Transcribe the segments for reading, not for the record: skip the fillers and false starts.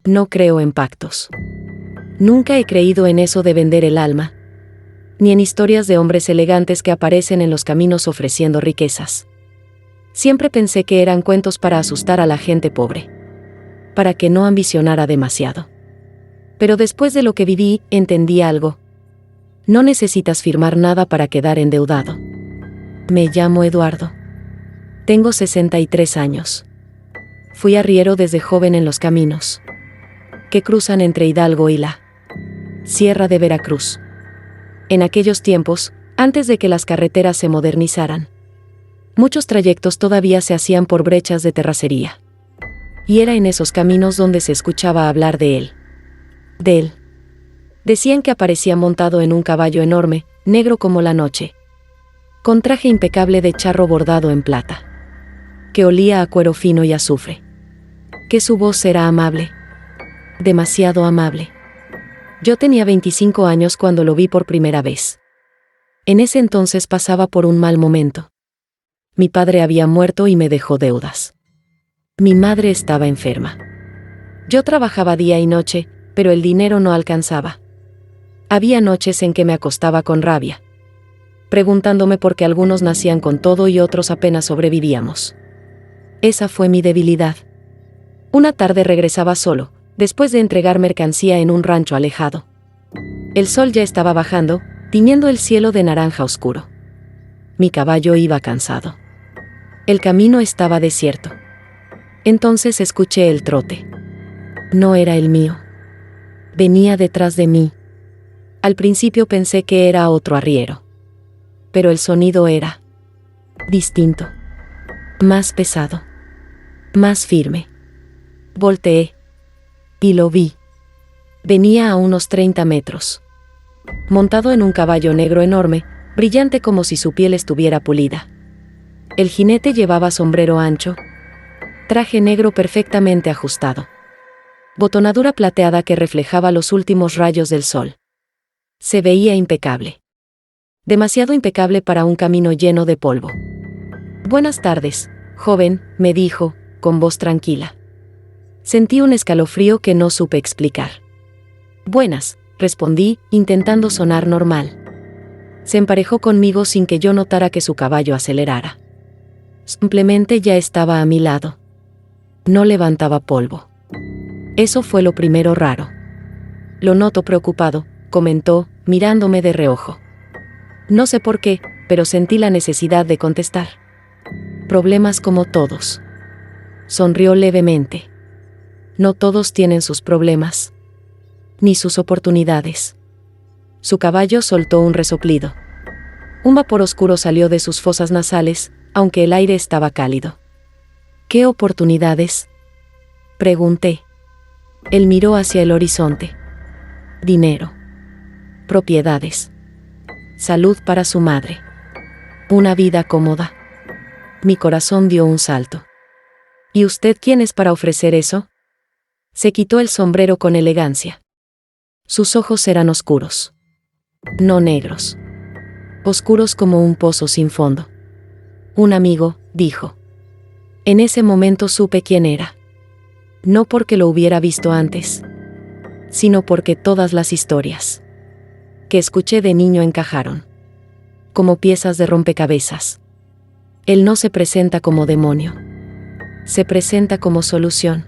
No creo en pactos. Nunca he creído en eso de vender el alma, ni en historias de hombres elegantes que aparecen en los caminos ofreciendo riquezas. Siempre pensé que eran cuentos para asustar a la gente pobre, para que no ambicionara demasiado. Pero después de lo que viví, entendí algo. No necesitas firmar nada para quedar endeudado. Me llamo Eduardo. Tengo 63 años. Fui arriero desde joven en los caminos que cruzan entre Hidalgo y la Sierra de Veracruz. En aquellos tiempos, antes de que las carreteras se modernizaran, muchos trayectos todavía se hacían por brechas de terracería. Y era en esos caminos donde se escuchaba hablar de él. De él. Decían que aparecía montado en un caballo enorme, negro como la noche, con traje impecable de charro bordado en plata, que olía a cuero fino y azufre, que su voz era amable, demasiado amable. Yo tenía 25 años cuando lo vi por primera vez. En ese entonces pasaba por un mal momento. Mi padre había muerto y me dejó deudas. Mi madre estaba enferma. Yo trabajaba día y noche, pero el dinero no alcanzaba. Había noches en que me acostaba con rabia, preguntándome por qué algunos nacían con todo y otros apenas sobrevivíamos. Esa fue mi debilidad. Una tarde regresaba solo, después de entregar mercancía en un rancho alejado. El sol ya estaba bajando, tiñendo el cielo de naranja oscuro. Mi caballo iba cansado. El camino estaba desierto. Entonces escuché el trote. No era el mío. Venía detrás de mí. Al principio pensé que era otro arriero. Pero el sonido era distinto. Más pesado. Más firme. Volteé. Y lo vi. Venía a unos 30 metros. Montado en un caballo negro enorme, brillante como si su piel estuviera pulida. El jinete llevaba sombrero ancho, traje negro perfectamente ajustado, botonadura plateada que reflejaba los últimos rayos del sol. Se veía impecable. Demasiado impecable para un camino lleno de polvo. «Buenas tardes, joven», me dijo, con voz tranquila. Sentí un escalofrío que no supe explicar. «Buenas», respondí, intentando sonar normal. Se emparejó conmigo sin que yo notara que su caballo acelerara. Simplemente ya estaba a mi lado. No levantaba polvo. Eso fue lo primero raro. «Lo noto preocupado», comentó, mirándome de reojo. No sé por qué, pero sentí la necesidad de contestar. «Problemas como todos». Sonrió levemente. «No todos tienen sus problemas, ni sus oportunidades». Su caballo soltó un resoplido. Un vapor oscuro salió de sus fosas nasales, aunque el aire estaba cálido. «¿Qué oportunidades?», pregunté. Él miró hacia el horizonte. «Dinero. Propiedades. Salud para su madre. Una vida cómoda». Mi corazón dio un salto. «¿Y usted quién es para ofrecer eso?». Se quitó el sombrero con elegancia. Sus ojos eran oscuros. No negros. Oscuros como un pozo sin fondo. «Un amigo», dijo. En ese momento supe quién era. No porque lo hubiera visto antes, sino porque todas las historias que escuché de niño encajaron como piezas de rompecabezas. Él no se presenta como demonio. Se presenta como solución.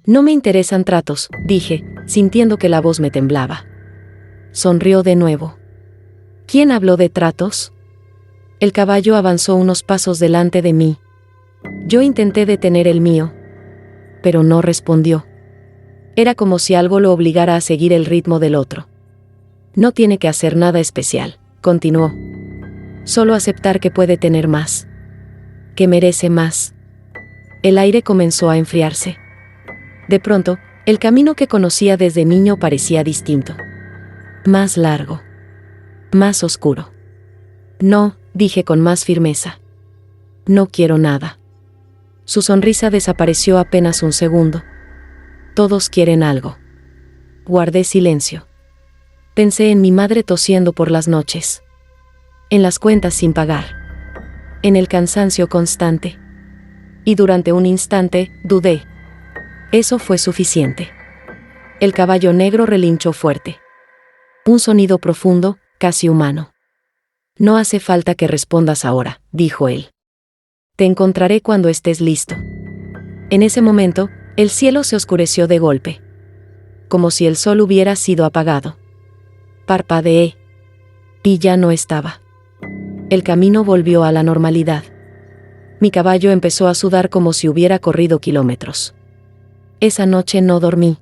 «No me interesan tratos», dije, sintiendo que la voz me temblaba. Sonrió de nuevo. «¿Quién habló de tratos?». El caballo avanzó unos pasos delante de mí. Yo intenté detener el mío, pero no respondió. Era como si algo lo obligara a seguir el ritmo del otro. «No tiene que hacer nada especial», continuó. «Solo aceptar que puede tener más, que merece más». El aire comenzó a enfriarse. De pronto, el camino que conocía desde niño parecía distinto. Más largo. Más oscuro. «No», dije con más firmeza. «No quiero nada». Su sonrisa desapareció apenas un segundo. «Todos quieren algo». Guardé silencio. Pensé en mi madre tosiendo por las noches. En las cuentas sin pagar. En el cansancio constante. Y durante un instante, dudé. Eso fue suficiente. El caballo negro relinchó fuerte. Un sonido profundo, casi humano. No hace falta que respondas ahora, dijo él. Te encontraré cuando estés listo. En ese momento, el cielo se oscureció de golpe. Como si el sol hubiera sido apagado. Parpadeé. Y ya no estaba. El camino volvió a la normalidad. Mi caballo empezó a sudar como si hubiera corrido kilómetros. Esa noche no dormí.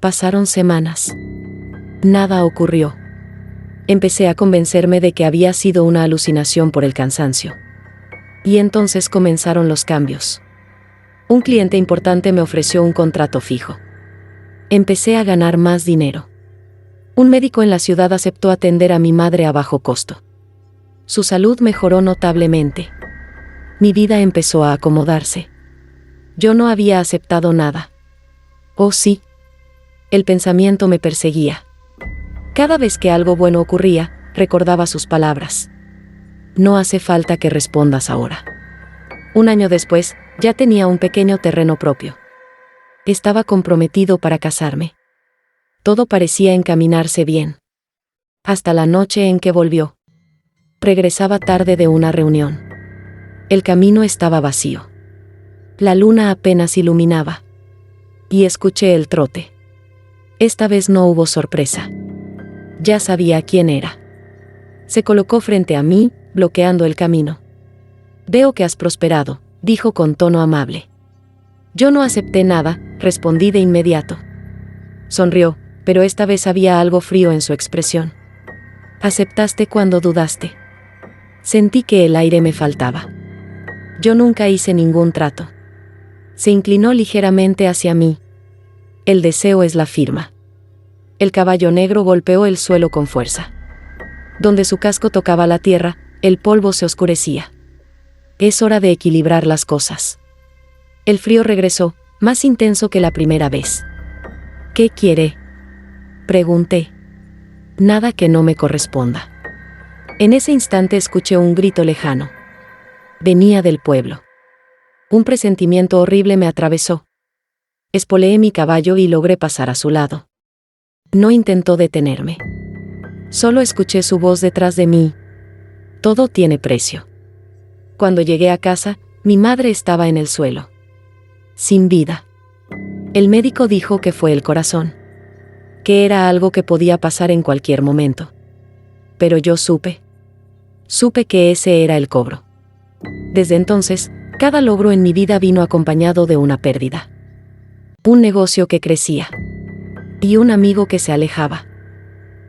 Pasaron semanas. Nada ocurrió. Empecé a convencerme de que había sido una alucinación por el cansancio. Y entonces comenzaron los cambios. Un cliente importante me ofreció un contrato fijo. Empecé a ganar más dinero. Un médico en la ciudad aceptó atender a mi madre a bajo costo. Su salud mejoró notablemente. Mi vida empezó a acomodarse. Yo no había aceptado nada. Oh sí. El pensamiento me perseguía. Cada vez que algo bueno ocurría, recordaba sus palabras. No hace falta que respondas ahora. Un año después, ya tenía un pequeño terreno propio. Estaba comprometido para casarme. Todo parecía encaminarse bien. Hasta la noche en que volvió. Regresaba tarde de una reunión. El camino estaba vacío. La luna apenas iluminaba. Y escuché el trote. Esta vez no hubo sorpresa. Ya sabía quién era. Se colocó frente a mí, bloqueando el camino. Veo que has prosperado, dijo con tono amable. Yo no acepté nada, respondí de inmediato. Sonrió, pero esta vez había algo frío en su expresión. Aceptaste cuando dudaste. Sentí que el aire me faltaba. Yo nunca hice ningún trato. Se inclinó ligeramente hacia mí. El deseo es la firma. El caballo negro golpeó el suelo con fuerza. Donde su casco tocaba la tierra, el polvo se oscurecía. Es hora de equilibrar las cosas. El frío regresó, más intenso que la primera vez. ¿Qué quiere? Pregunté. Nada que no me corresponda. En ese instante escuché un grito lejano. Venía del pueblo. Un presentimiento horrible me atravesó. Espoleé mi caballo y logré pasar a su lado. No intentó detenerme. Solo escuché su voz detrás de mí. Todo tiene precio. Cuando llegué a casa, mi madre estaba en el suelo. Sin vida. El médico dijo que fue el corazón. Que era algo que podía pasar en cualquier momento. Pero yo supe. Supe que ese era el cobro. Desde entonces, cada logro en mi vida vino acompañado de una pérdida. Un negocio que crecía. Y un amigo que se alejaba.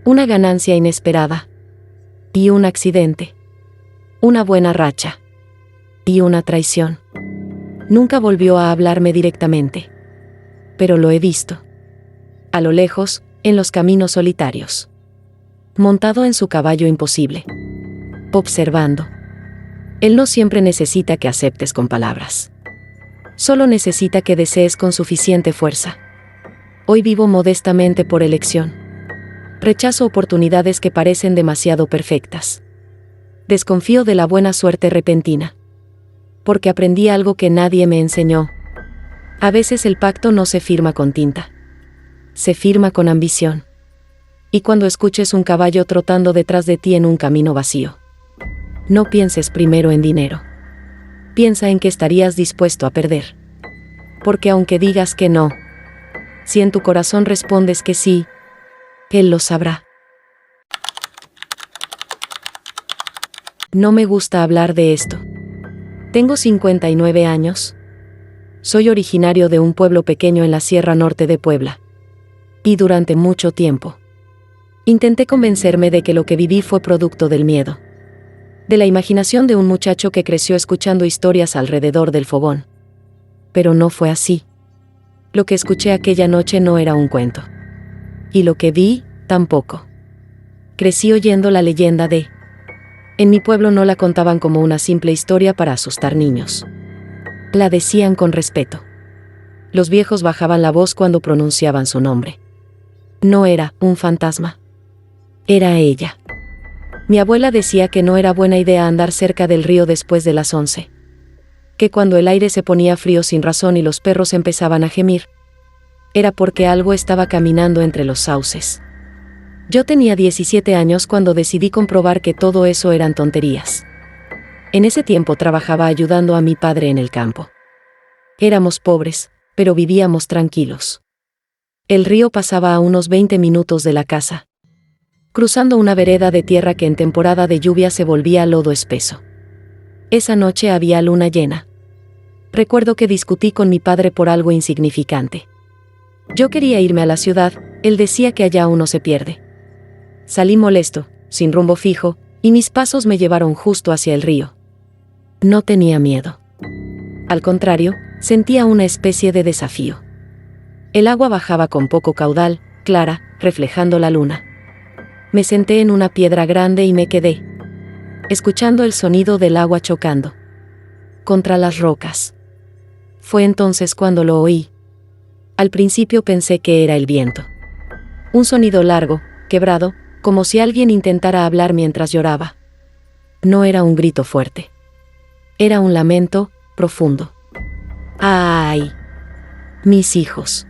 Una ganancia inesperada. Y un accidente. Una buena racha. Y una traición. Nunca volvió a hablarme directamente. Pero lo he visto. A lo lejos, en los caminos solitarios. Montado en su caballo imposible. Observando. Él no siempre necesita que aceptes con palabras. Solo necesita que desees con suficiente fuerza. Hoy vivo modestamente por elección. Rechazo oportunidades que parecen demasiado perfectas. Desconfío de la buena suerte repentina. Porque aprendí algo que nadie me enseñó. A veces el pacto no se firma con tinta. Se firma con ambición. Y cuando escuches un caballo trotando detrás de ti en un camino vacío, no pienses primero en dinero. Piensa en que estarías dispuesto a perder. Porque aunque digas que no, si en tu corazón respondes que sí, él lo sabrá. No me gusta hablar de esto. Tengo 59 años. Soy originario de un pueblo pequeño en la Sierra Norte de Puebla. Y durante mucho tiempo, intenté convencerme de que lo que viví fue producto del miedo. De la imaginación de un muchacho que creció escuchando historias alrededor del fogón. Pero no fue así. Lo que escuché aquella noche no era un cuento. Y lo que vi, tampoco. Crecí oyendo la leyenda de... En mi pueblo no la contaban como una simple historia para asustar niños. La decían con respeto. Los viejos bajaban la voz cuando pronunciaban su nombre. No era un fantasma. Era ella. Mi abuela decía que no era buena idea andar cerca del río después de las 11. Que cuando el aire se ponía frío sin razón y los perros empezaban a gemir, era porque algo estaba caminando entre los sauces. Yo tenía 17 años cuando decidí comprobar que todo eso eran tonterías. En ese tiempo trabajaba ayudando a mi padre en el campo. Éramos pobres, pero vivíamos tranquilos. El río pasaba a unos 20 minutos de la casa, cruzando una vereda de tierra que en temporada de lluvia se volvía lodo espeso. Esa noche había luna llena. Recuerdo que discutí con mi padre por algo insignificante. Yo quería irme a la ciudad, él decía que allá uno se pierde. Salí molesto, sin rumbo fijo, y mis pasos me llevaron justo hacia el río. No tenía miedo. Al contrario, sentía una especie de desafío. El agua bajaba con poco caudal, clara, reflejando la luna. Me senté en una piedra grande y me quedé, escuchando el sonido del agua chocando contra las rocas. Fue entonces cuando lo oí. Al principio pensé que era el viento. Un sonido largo, quebrado, como si alguien intentara hablar mientras lloraba. No era un grito fuerte. Era un lamento profundo. ¡Ay! Mis hijos.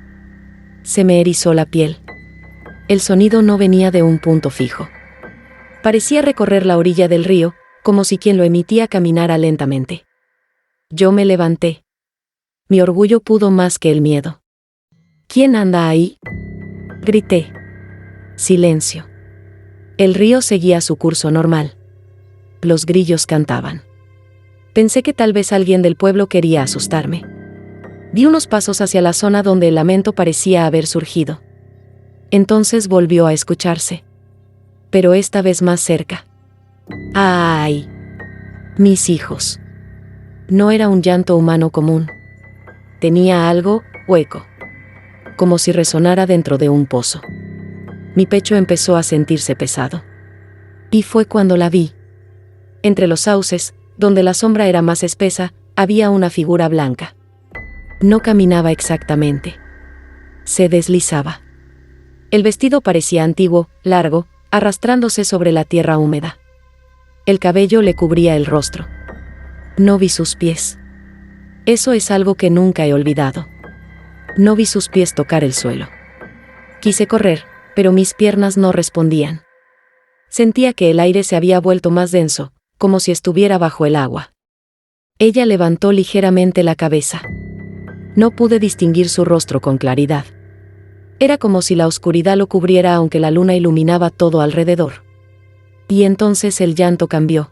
Se me erizó la piel. El sonido no venía de un punto fijo. Parecía recorrer la orilla del río, como si quien lo emitía caminara lentamente. Yo me levanté. Mi orgullo pudo más que el miedo. ¿Quién anda ahí?, grité. Silencio. El río seguía su curso normal. Los grillos cantaban. Pensé que tal vez alguien del pueblo quería asustarme. Di unos pasos hacia la zona donde el lamento parecía haber surgido. Entonces volvió a escucharse. Pero esta vez más cerca. ¡Ay! Mis hijos. No era un llanto humano común. Tenía algo hueco, como si resonara dentro de un pozo. Mi pecho empezó a sentirse pesado. Y fue cuando la vi. Entre los sauces, donde la sombra era más espesa, había una figura blanca. No caminaba exactamente. Se deslizaba. El vestido parecía antiguo, largo, arrastrándose sobre la tierra húmeda. El cabello le cubría el rostro. No vi sus pies. Eso es algo que nunca he olvidado. No vi sus pies tocar el suelo. Quise correr, pero mis piernas no respondían. Sentía que el aire se había vuelto más denso, como si estuviera bajo el agua. Ella levantó ligeramente la cabeza. No pude distinguir su rostro con claridad. Era como si la oscuridad lo cubriera aunque la luna iluminaba todo alrededor. Y entonces el llanto cambió.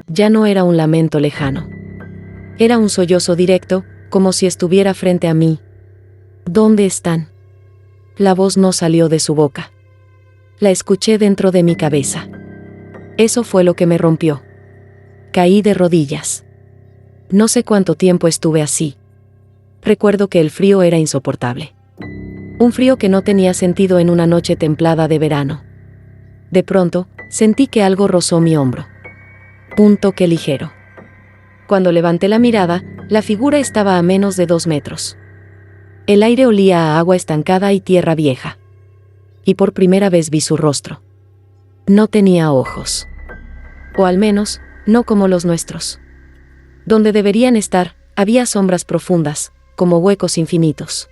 Ya no era un lamento lejano. Era un sollozo directo, como si estuviera frente a mí. ¿Dónde están? La voz no salió de su boca. La escuché dentro de mi cabeza. Eso fue lo que me rompió. Caí de rodillas. No sé cuánto tiempo estuve así. Recuerdo que el frío era insoportable. Un frío que no tenía sentido en una noche templada de verano. De pronto, sentí que algo rozó mi hombro. Un toque ligero. Cuando levanté la mirada, la figura estaba a menos de 2 metros. El aire olía a agua estancada y tierra vieja. Y por primera vez vi su rostro. No tenía ojos. O al menos, no como los nuestros. Donde deberían estar, había sombras profundas, como huecos infinitos.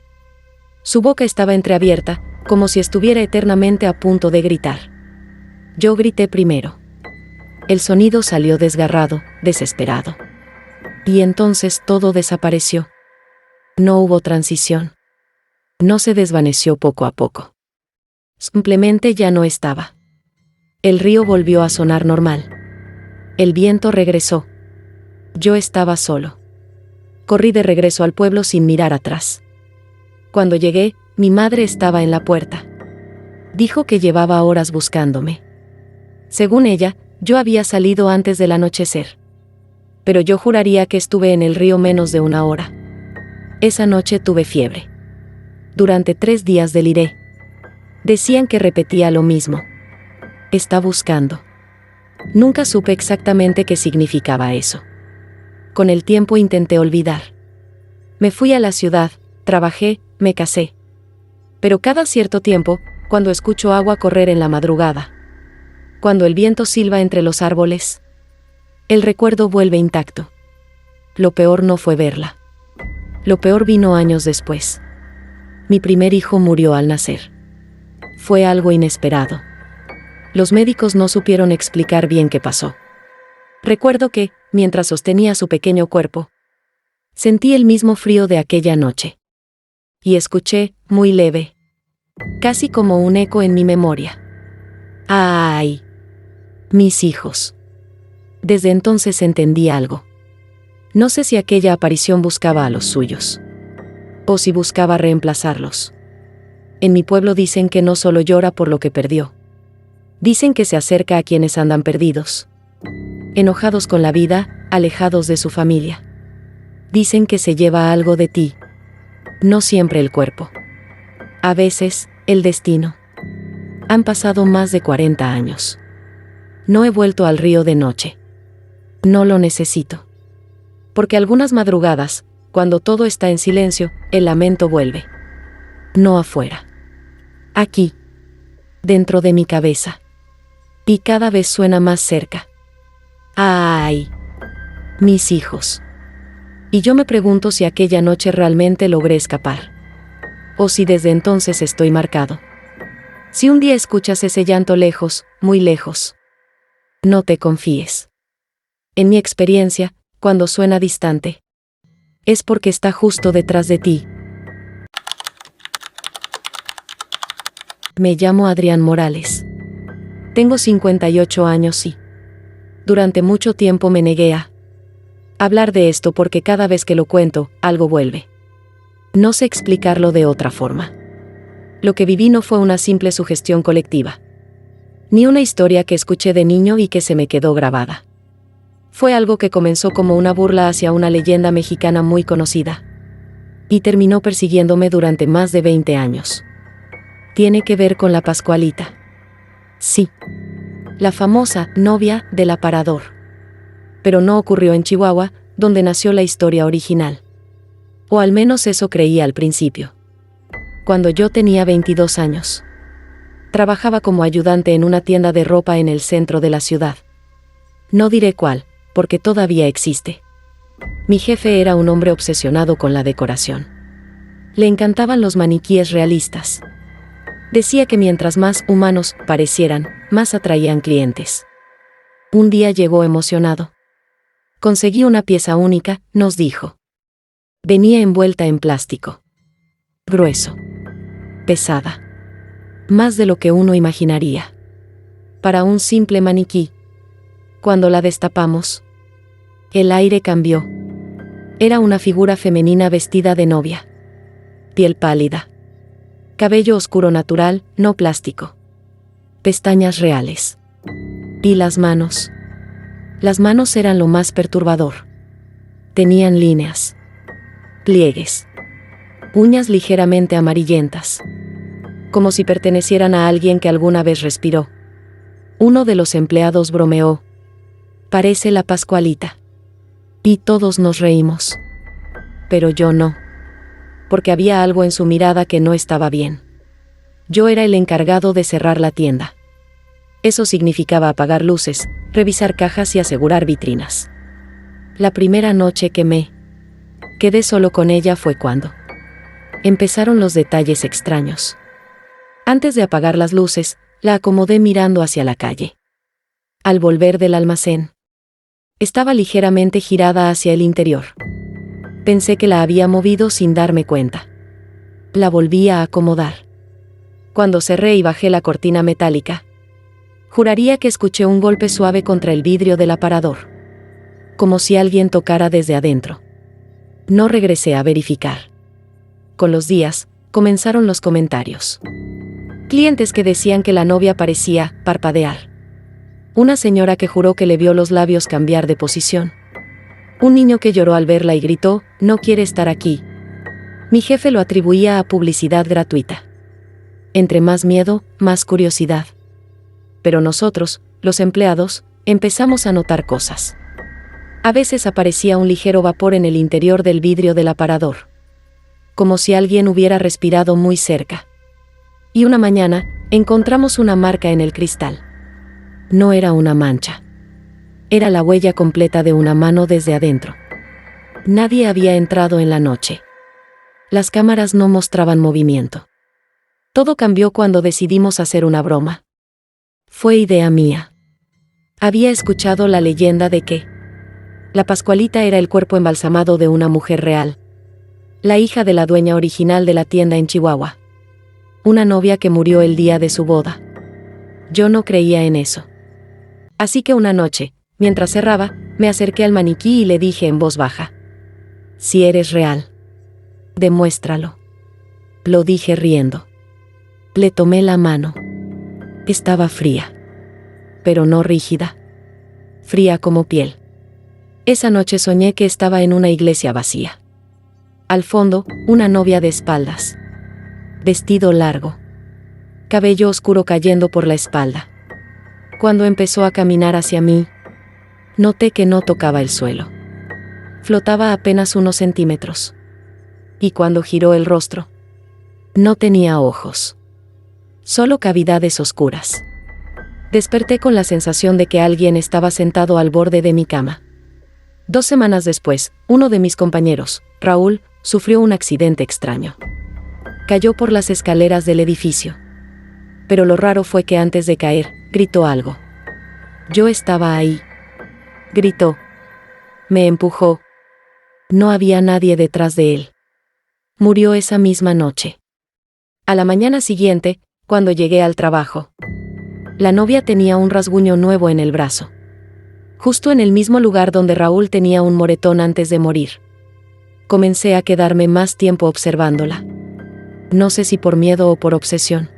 Su boca estaba entreabierta, como si estuviera eternamente a punto de gritar. Yo grité primero. El sonido salió desgarrado, desesperado. Y entonces todo desapareció. No hubo transición. No se desvaneció poco a poco. Simplemente ya no estaba. El río volvió a sonar normal. El viento regresó. Yo estaba solo. Corrí de regreso al pueblo sin mirar atrás. Cuando llegué, mi madre estaba en la puerta. Dijo que llevaba horas buscándome. Según ella, yo había salido antes del anochecer. Pero yo juraría que estuve en el río menos de 1 hora. Esa noche tuve fiebre. Durante 3 días deliré. Decían que repetía lo mismo. Está buscando. Nunca supe exactamente qué significaba eso. Con el tiempo intenté olvidar. Me fui a la ciudad, trabajé, me casé. Pero cada cierto tiempo, cuando escucho agua correr en la madrugada, cuando el viento silba entre los árboles, el recuerdo vuelve intacto. Lo peor no fue verla. Lo peor vino años después. Mi primer hijo murió al nacer. Fue algo inesperado. Los médicos no supieron explicar bien qué pasó. Recuerdo que, mientras sostenía su pequeño cuerpo, sentí el mismo frío de aquella noche. Y escuché, muy leve, casi como un eco en mi memoria: ¡ay! Mis hijos. Desde entonces entendí algo. No sé si aquella aparición buscaba a los suyos, o si buscaba reemplazarlos. En mi pueblo dicen que no solo llora por lo que perdió. Dicen que se acerca a quienes andan perdidos, enojados con la vida, alejados de su familia. Dicen que se lleva algo de ti. No siempre el cuerpo. A veces, el destino. Han pasado más de 40 años. No he vuelto al río de noche. No lo necesito. Porque algunas madrugadas, cuando todo está en silencio, el lamento vuelve. No afuera. Aquí. Dentro de mi cabeza. Y cada vez suena más cerca. ¡Ay! Mis hijos. Y yo me pregunto si aquella noche realmente logré escapar. O si desde entonces estoy marcado. Si un día escuchas ese llanto lejos, muy lejos, no te confíes. En mi experiencia, cuando suena distante, es porque está justo detrás de ti. Me llamo Adrián Morales. Tengo 58 años y durante mucho tiempo me negué a hablar de esto porque cada vez que lo cuento, algo vuelve. No sé explicarlo de otra forma. Lo que viví no fue una simple sugestión colectiva, ni una historia que escuché de niño y que se me quedó grabada. Fue algo que comenzó como una burla hacia una leyenda mexicana muy conocida, y terminó persiguiéndome durante más de 20 años. Tiene que ver con la Pascualita. Sí. La famosa novia del aparador. Pero no ocurrió en Chihuahua, donde nació la historia original. O al menos eso creía al principio. Cuando yo tenía 22 años. Trabajaba como ayudante en una tienda de ropa en el centro de la ciudad. No diré cuál, porque todavía existe. Mi jefe era un hombre obsesionado con la decoración. Le encantaban los maniquíes realistas. Decía que mientras más humanos parecieran, más atraían clientes. Un día llegó emocionado. Conseguí una pieza única, nos dijo. Venía envuelta en plástico. Grueso. Pesada. Más de lo que uno imaginaría. Para un simple maniquí. Cuando la destapamos, el aire cambió. Era una figura femenina vestida de novia. Piel pálida. Cabello oscuro natural, no plástico. Pestañas reales. Y las manos. Las manos eran lo más perturbador. Tenían líneas. Pliegues. Uñas ligeramente amarillentas. Como si pertenecieran a alguien que alguna vez respiró. Uno de los empleados bromeó. Parece la Pascualita. Y todos nos reímos. Pero yo no. Porque había algo en su mirada que no estaba bien. Yo era el encargado de cerrar la tienda. Eso significaba apagar luces, revisar cajas y asegurar vitrinas. La primera noche que me quedé solo con ella fue cuando empezaron los detalles extraños. Antes de apagar las luces, la acomodé mirando hacia la calle. Al volver del almacén, estaba ligeramente girada hacia el interior. Pensé que la había movido sin darme cuenta. La volví a acomodar. Cuando cerré y bajé la cortina metálica, juraría que escuché un golpe suave contra el vidrio del aparador. Como si alguien tocara desde adentro. No regresé a verificar. Con los días, comenzaron los comentarios. Clientes que decían que la novia parecía parpadear. Una señora que juró que le vio los labios cambiar de posición. Un niño que lloró al verla y gritó, «No quiere estar aquí». Mi jefe lo atribuía a publicidad gratuita. Entre más miedo, más curiosidad. Pero nosotros, los empleados, empezamos a notar cosas. A veces aparecía un ligero vapor en el interior del vidrio del aparador. Como si alguien hubiera respirado muy cerca. Y una mañana, encontramos una marca en el cristal. No era una mancha. Era la huella completa de una mano desde adentro. Nadie había entrado en la noche. Las cámaras no mostraban movimiento. Todo cambió cuando decidimos hacer una broma. Fue idea mía. Había escuchado la leyenda de que la Pascualita era el cuerpo embalsamado de una mujer real, la hija de la dueña original de la tienda en Chihuahua. Una novia que murió el día de su boda. Yo no creía en eso. Así que una noche, mientras cerraba, me acerqué al maniquí y le dije en voz baja: si eres real, demuéstralo. Lo dije riendo. Le tomé la mano. Estaba fría, pero no rígida. Fría como piel. Esa noche soñé que estaba en una iglesia vacía. Al fondo, una novia de espaldas. Vestido largo. Cabello oscuro cayendo por la espalda. Cuando empezó a caminar hacia mí, noté que no tocaba el suelo. Flotaba apenas unos centímetros. Y cuando giró el rostro, no tenía ojos. Solo cavidades oscuras. Desperté con la sensación de que alguien estaba sentado al borde de mi cama. 2 semanas después, uno de mis compañeros, Raúl, sufrió un accidente extraño. Cayó por las escaleras del edificio. Pero lo raro fue que antes de caer, gritó algo. Yo estaba ahí. Gritó. Me empujó. No había nadie detrás de él. Murió esa misma noche. A la mañana siguiente, cuando llegué al trabajo, la novia tenía un rasguño nuevo en el brazo. Justo en el mismo lugar donde Raúl tenía un moretón antes de morir. Comencé a quedarme más tiempo observándola. No sé si por miedo o por obsesión.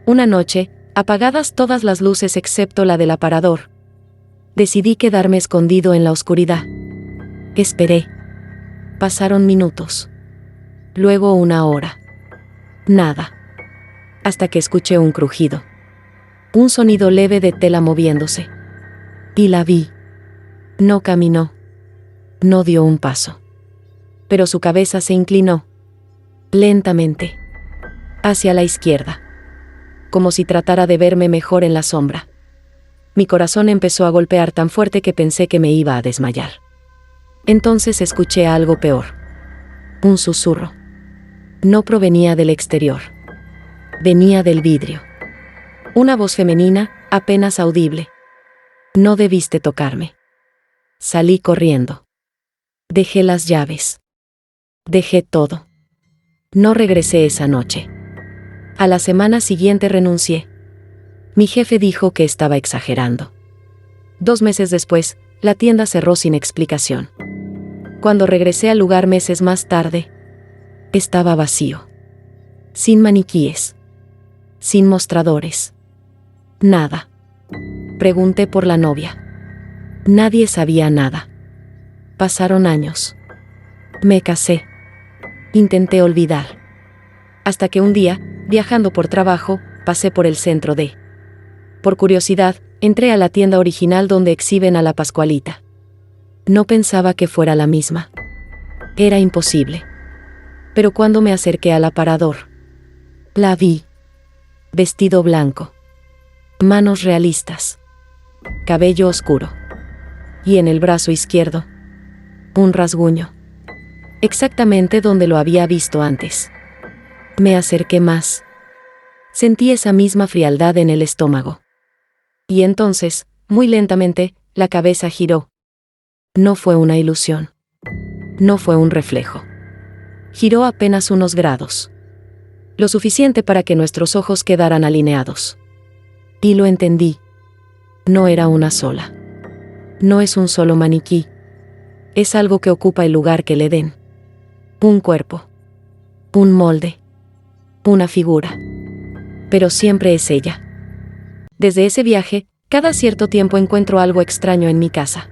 Una noche, apagadas todas las luces excepto la del aparador, decidí quedarme escondido en la oscuridad. Esperé. Pasaron minutos. Luego 1 hora. Nada. Hasta que escuché un crujido. Un sonido leve de tela moviéndose. Y la vi. No caminó. No dio un paso. Pero su cabeza se inclinó. Lentamente. Hacia la izquierda. Como si tratara de verme mejor en la sombra. Mi corazón empezó a golpear tan fuerte que pensé que me iba a desmayar. Entonces escuché algo peor. Un susurro. No provenía del exterior. Venía del vidrio. Una voz femenina, apenas audible. No debiste tocarme. Salí corriendo. Dejé las llaves. Dejé todo. No regresé esa noche. A la semana siguiente renuncié. Mi jefe dijo que estaba exagerando. 2 meses después, la tienda cerró sin explicación. Cuando regresé al lugar meses más tarde, estaba vacío. Sin maniquíes. Sin mostradores. Nada. Pregunté por la novia. Nadie sabía nada. Pasaron años. Me casé. Intenté olvidar. Hasta que un día, viajando por trabajo, pasé por el centro de... Por curiosidad, entré a la tienda original donde exhiben a la Pascualita. No pensaba que fuera la misma. Era imposible. Pero cuando me acerqué al aparador, la vi. Vestido blanco. Manos realistas. Cabello oscuro. Y en el brazo izquierdo, un rasguño. Exactamente donde lo había visto antes. Me acerqué más. Sentí esa misma frialdad en el estómago. Y entonces, muy lentamente, la cabeza giró. No fue una ilusión. No fue un reflejo. Giró apenas unos grados. Lo suficiente para que nuestros ojos quedaran alineados. Y lo entendí. No era una sola. No es un solo maniquí. Es algo que ocupa el lugar que le den. Un cuerpo. Un molde. Una figura. Pero siempre es ella. Desde ese viaje, cada cierto tiempo encuentro algo extraño en mi casa.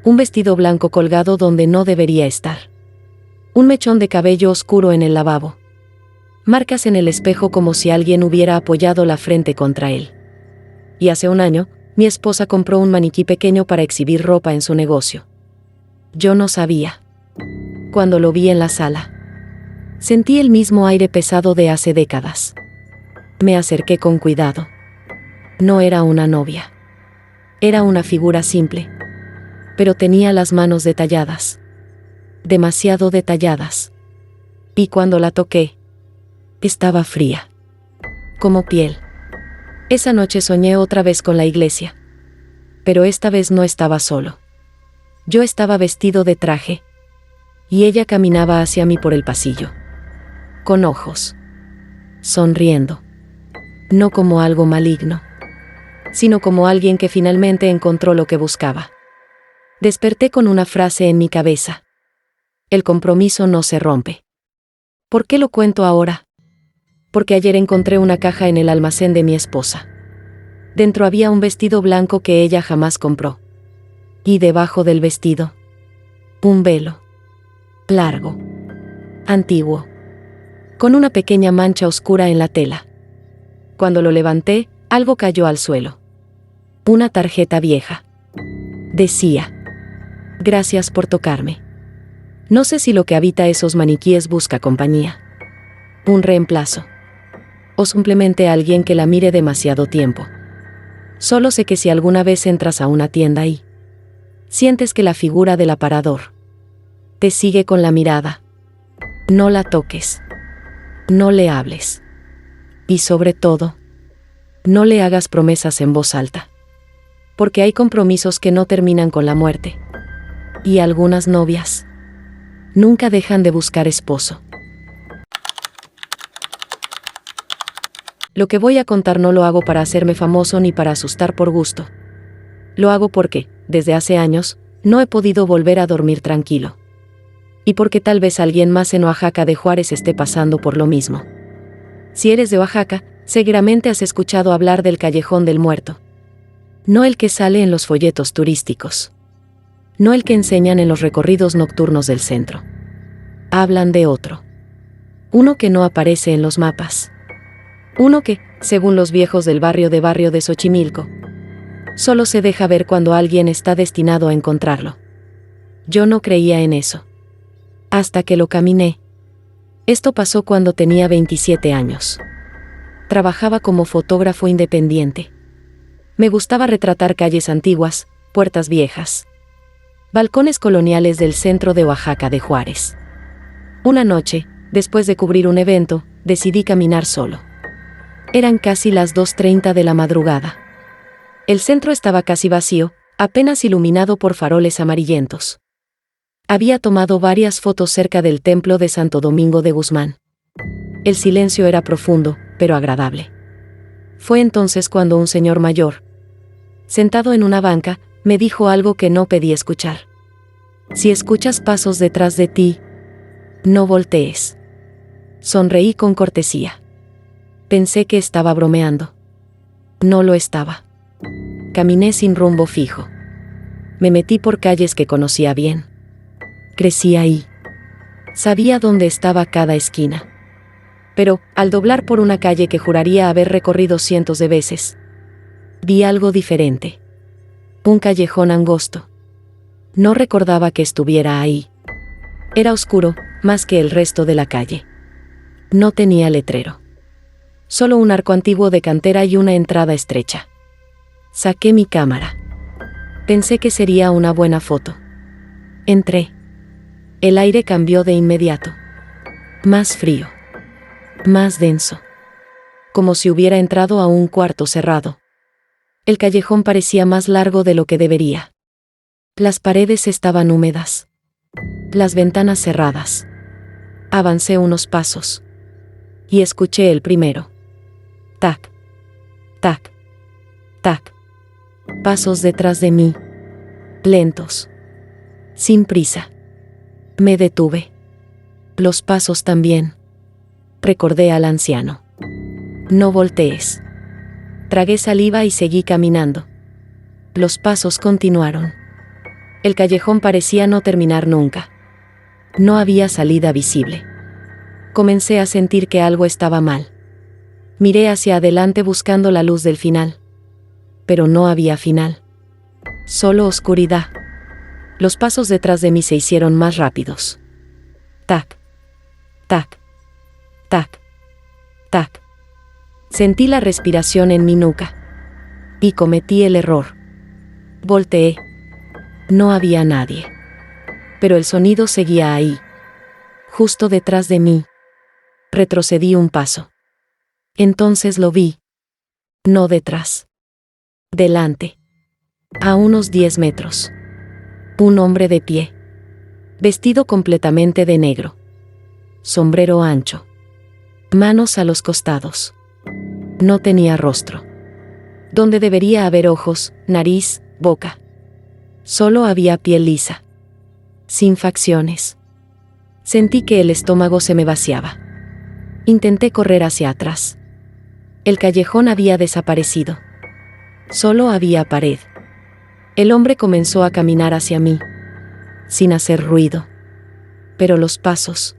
Un vestido blanco colgado donde no debería estar. Un mechón de cabello oscuro en el lavabo. Marcas en el espejo como si alguien hubiera apoyado la frente contra él. Y hace un año, mi esposa compró un maniquí pequeño para exhibir ropa en su negocio. Yo no sabía. Cuando lo vi en la sala, sentí el mismo aire pesado de hace décadas. Me acerqué con cuidado. No era una novia. Era una figura simple. Pero tenía las manos detalladas. Demasiado detalladas. Y cuando la toqué, estaba fría, como piel. Esa noche soñé otra vez con la iglesia. Pero esta vez no estaba solo. Yo estaba vestido de traje, y ella caminaba hacia mí por el pasillo, con ojos, sonriendo, no como algo maligno, sino como alguien que finalmente encontró lo que buscaba. Desperté con una frase en mi cabeza: el compromiso no se rompe. ¿Por qué lo cuento ahora? Porque ayer encontré una caja en el almacén de mi esposa. Dentro había un vestido blanco que ella jamás compró. Y debajo del vestido, un velo. Largo. Antiguo. Con una pequeña mancha oscura en la tela. Cuando lo levanté, algo cayó al suelo. Una tarjeta vieja. Decía: gracias por tocarme. No sé si lo que habita esos maniquíes busca compañía. Un reemplazo. O simplemente alguien que la mire demasiado tiempo. Solo sé que si alguna vez entras a una tienda y sientes que la figura del aparador te sigue con la mirada, no la toques, no le hables. Y sobre todo, no le hagas promesas en voz alta. Porque hay compromisos que no terminan con la muerte. Y algunas novias nunca dejan de buscar esposo. Lo que voy a contar no lo hago para hacerme famoso ni para asustar por gusto. Lo hago porque, desde hace años, no he podido volver a dormir tranquilo. Y porque tal vez alguien más en Oaxaca de Juárez esté pasando por lo mismo. Si eres de Oaxaca, seguramente has escuchado hablar del Callejón del Muerto. No el que sale en los folletos turísticos. No el que enseñan en los recorridos nocturnos del centro. Hablan de otro. Uno que no aparece en los mapas. Uno que, según los viejos del barrio de Xochimilco, solo se deja ver cuando alguien está destinado a encontrarlo. Yo no creía en eso. Hasta que lo caminé. Esto pasó cuando tenía 27 años. Trabajaba como fotógrafo independiente. Me gustaba retratar calles antiguas, puertas viejas, balcones coloniales del centro de Oaxaca de Juárez. Una noche, después de cubrir un evento, decidí caminar solo. Eran casi las 2:30 de la madrugada. El centro estaba casi vacío, apenas iluminado por faroles amarillentos. Había tomado varias fotos cerca del templo de Santo Domingo de Guzmán. El silencio era profundo, pero agradable. Fue entonces cuando un señor mayor, sentado en una banca, me dijo algo que no pedí escuchar. Si escuchas pasos detrás de ti, no voltees. Sonreí con cortesía. Pensé que estaba bromeando. No lo estaba. Caminé sin rumbo fijo. Me metí por calles que conocía bien. Crecí ahí. Sabía dónde estaba cada esquina. Pero, al doblar por una calle que juraría haber recorrido cientos de veces, vi algo diferente. Un callejón angosto. No recordaba que estuviera ahí. Era oscuro, más que el resto de la calle. No tenía letrero. Solo un arco antiguo de cantera y una entrada estrecha. Saqué mi cámara. Pensé que sería una buena foto. Entré. El aire cambió de inmediato. Más frío. Más denso. Como si hubiera entrado a un cuarto cerrado. El callejón parecía más largo de lo que debería. Las paredes estaban húmedas. Las ventanas cerradas. Avancé unos pasos. Y escuché el primero. Tac. Tac. Tac. Pasos detrás de mí. Lentos. Sin prisa. Me detuve. Los pasos también. Recordé al anciano. No voltees. Tragué saliva y seguí caminando. Los pasos continuaron. El callejón parecía no terminar nunca. No había salida visible. Comencé a sentir que algo estaba mal. Miré hacia adelante buscando la luz del final. Pero no había final. Solo oscuridad. Los pasos detrás de mí se hicieron más rápidos. Tac. Tac. Tac. Tac. Sentí la respiración en mi nuca. Y cometí el error. Volteé. No había nadie. Pero el sonido seguía ahí. Justo detrás de mí. Retrocedí un paso. Entonces lo vi. No detrás. Delante. A unos 10 metros. Un hombre de pie. Vestido completamente de negro. Sombrero ancho. Manos a los costados. No tenía rostro. Donde debería haber ojos, nariz, boca. Solo había piel lisa. Sin facciones. Sentí que el estómago se me vaciaba. Intenté correr hacia atrás. El callejón había desaparecido. Solo había pared. El hombre comenzó a caminar hacia mí, sin hacer ruido. Pero los pasos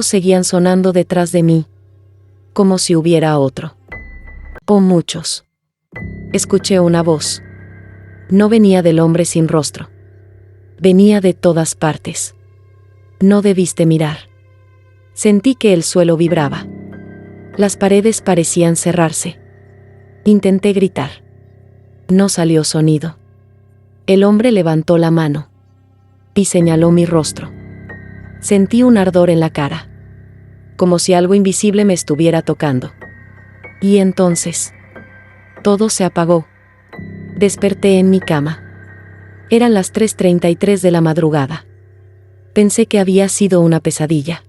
seguían sonando detrás de mí, como si hubiera otro. O muchos. Escuché una voz. No venía del hombre sin rostro. Venía de todas partes. No debiste mirar. Sentí que el suelo vibraba. Las paredes parecían cerrarse. Intenté gritar. No salió sonido. El hombre levantó la mano y señaló mi rostro. Sentí un ardor en la cara, como si algo invisible me estuviera tocando. Y entonces, todo se apagó. Desperté en mi cama. Eran las 3:33 de la madrugada. Pensé que había sido una pesadilla.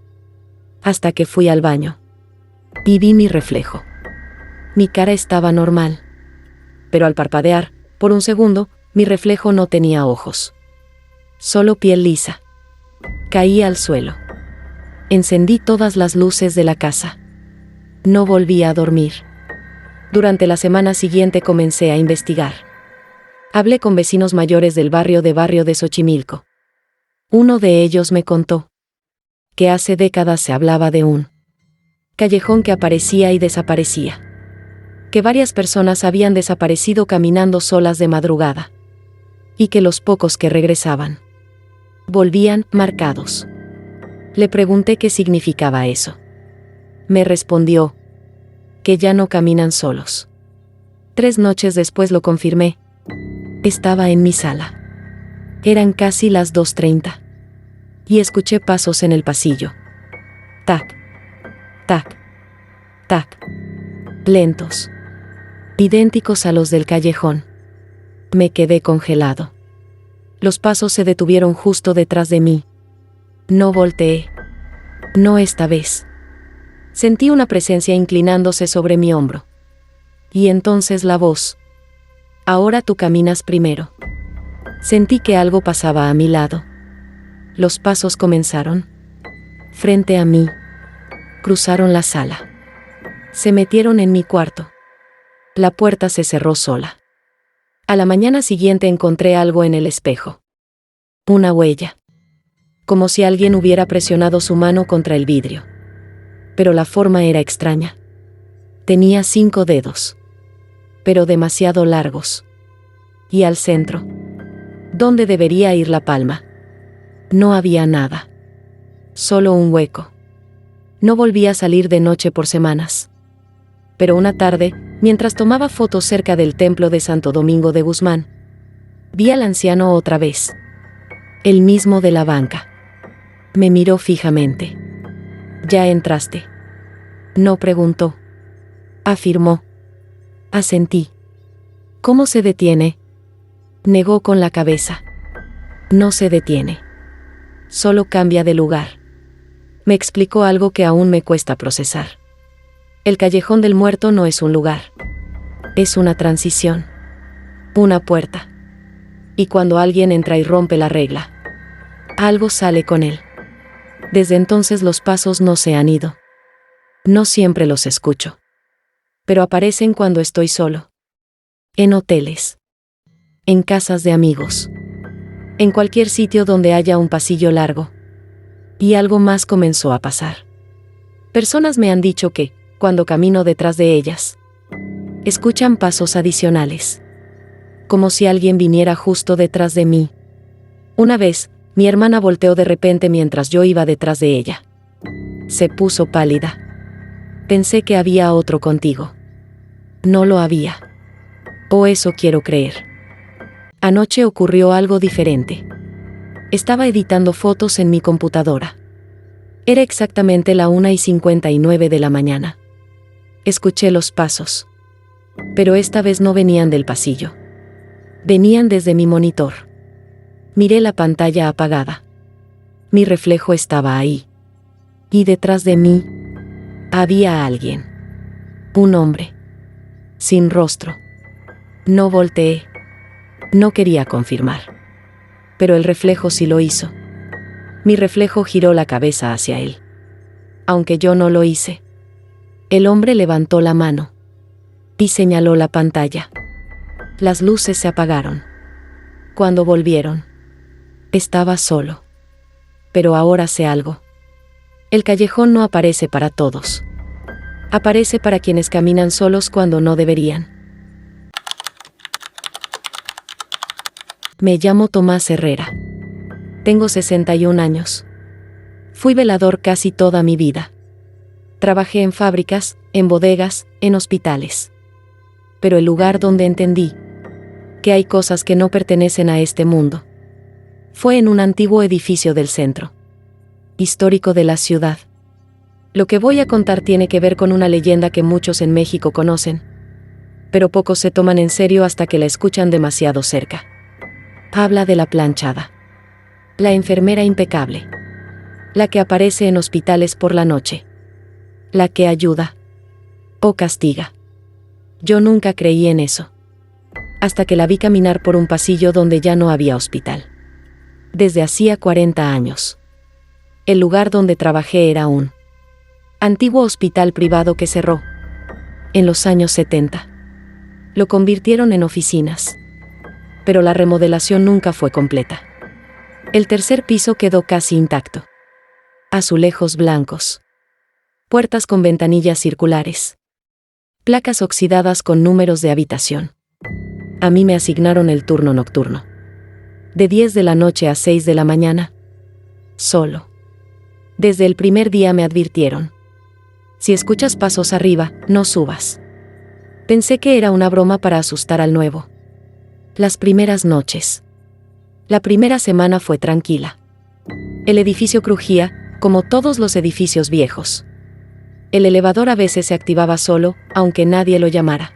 Hasta que fui al baño. Y vi mi reflejo. Mi cara estaba normal. Pero al parpadear, por un segundo, mi reflejo no tenía ojos. Solo piel lisa. Caí al suelo. Encendí todas las luces de la casa. No volví a dormir. Durante la semana siguiente comencé a investigar. Hablé con vecinos mayores del barrio de Xochimilco. Uno de ellos me contó que hace décadas se hablaba de un callejón que aparecía y desaparecía. Que varias personas habían desaparecido caminando solas de madrugada. Y que los pocos que regresaban volvían marcados. Le pregunté qué significaba eso. Me respondió que ya no caminan solos. 3 noches después lo confirmé. Estaba en mi sala. Eran casi las 2:30. Y escuché pasos en el pasillo. Tac, tac, tac. Lentos. Idénticos a los del callejón. Me quedé congelado. Los pasos se detuvieron justo detrás de mí. No volteé. No esta vez. Sentí una presencia inclinándose sobre mi hombro. Y entonces la voz. Ahora tú caminas primero. Sentí que algo pasaba a mi lado. Los pasos comenzaron. Frente a mí. Cruzaron la sala. Se metieron en mi cuarto. La puerta se cerró sola. A la mañana siguiente encontré algo en el espejo. Una huella. Como si alguien hubiera presionado su mano contra el vidrio. Pero la forma era extraña. Tenía 5 dedos. Pero demasiado largos. Y al centro, donde debería ir la palma, no había nada. Solo un hueco. No volví a salir de noche por semanas. Pero una tarde, mientras tomaba fotos cerca del templo de Santo Domingo de Guzmán, vi al anciano otra vez. El mismo de la banca. Me miró fijamente. ¿Ya entraste? No preguntó. Afirmó. Asentí. ¿Cómo se detiene? Negó con la cabeza. No se detiene. Solo cambia de lugar. Me explicó algo que aún me cuesta procesar. El callejón del muerto no es un lugar. Es una transición. Una puerta. Y cuando alguien entra y rompe la regla, algo sale con él. Desde entonces los pasos no se han ido. No siempre los escucho. Pero aparecen cuando estoy solo. En hoteles. En casas de amigos. En cualquier sitio donde haya un pasillo largo. Y algo más comenzó a pasar. Personas me han dicho que, cuando camino detrás de ellas, escuchan pasos adicionales. Como si alguien viniera justo detrás de mí. Una vez, mi hermana volteó de repente mientras yo iba detrás de ella. Se puso pálida. Pensé que había otro contigo. No lo había. O eso quiero creer. Anoche ocurrió algo diferente. Estaba editando fotos en mi computadora. Era exactamente la 1:59 de la mañana. Escuché los pasos. Pero esta vez no venían del pasillo. Venían desde mi monitor. Miré la pantalla apagada. Mi reflejo estaba ahí. Y detrás de mí había alguien. Un hombre. Sin rostro. No volteé. No quería confirmar. Pero el reflejo sí lo hizo. Mi reflejo giró la cabeza hacia él. Aunque yo no lo hice. El hombre levantó la mano. Y señaló la pantalla. Las luces se apagaron. Cuando volvieron, estaba solo. Pero ahora sé algo. El callejón no aparece para todos. Aparece para quienes caminan solos cuando no deberían. Me llamo Tomás Herrera. Tengo 61 años. Fui velador casi toda mi vida. Trabajé en fábricas, en bodegas, en hospitales. Pero el lugar donde entendí que hay cosas que no pertenecen a este mundo fue en un antiguo edificio del centro histórico de la ciudad. Lo que voy a contar tiene que ver con una leyenda que muchos en México conocen, pero pocos se toman en serio hasta que la escuchan demasiado cerca. Habla de la planchada, la enfermera impecable, la que aparece en hospitales por la noche, la que ayuda o castiga. Yo nunca creí en eso, hasta que la vi caminar por un pasillo donde ya no había hospital. Desde hacía 40 años. El lugar donde trabajé era un antiguo hospital privado que cerró en los años 70. Lo convirtieron en oficinas, pero la remodelación nunca fue completa. El tercer piso quedó casi intacto. Azulejos blancos, puertas con ventanillas circulares, placas oxidadas con números de habitación. A mí me asignaron el turno nocturno. De 10 de la noche a 6 de la mañana. Solo. Desde el primer día me advirtieron: si escuchas pasos arriba, no subas. Pensé que era una broma para asustar al nuevo. Las primeras noches. La primera semana fue tranquila. El edificio crujía, como todos los edificios viejos. El elevador a veces se activaba solo, aunque nadie lo llamara.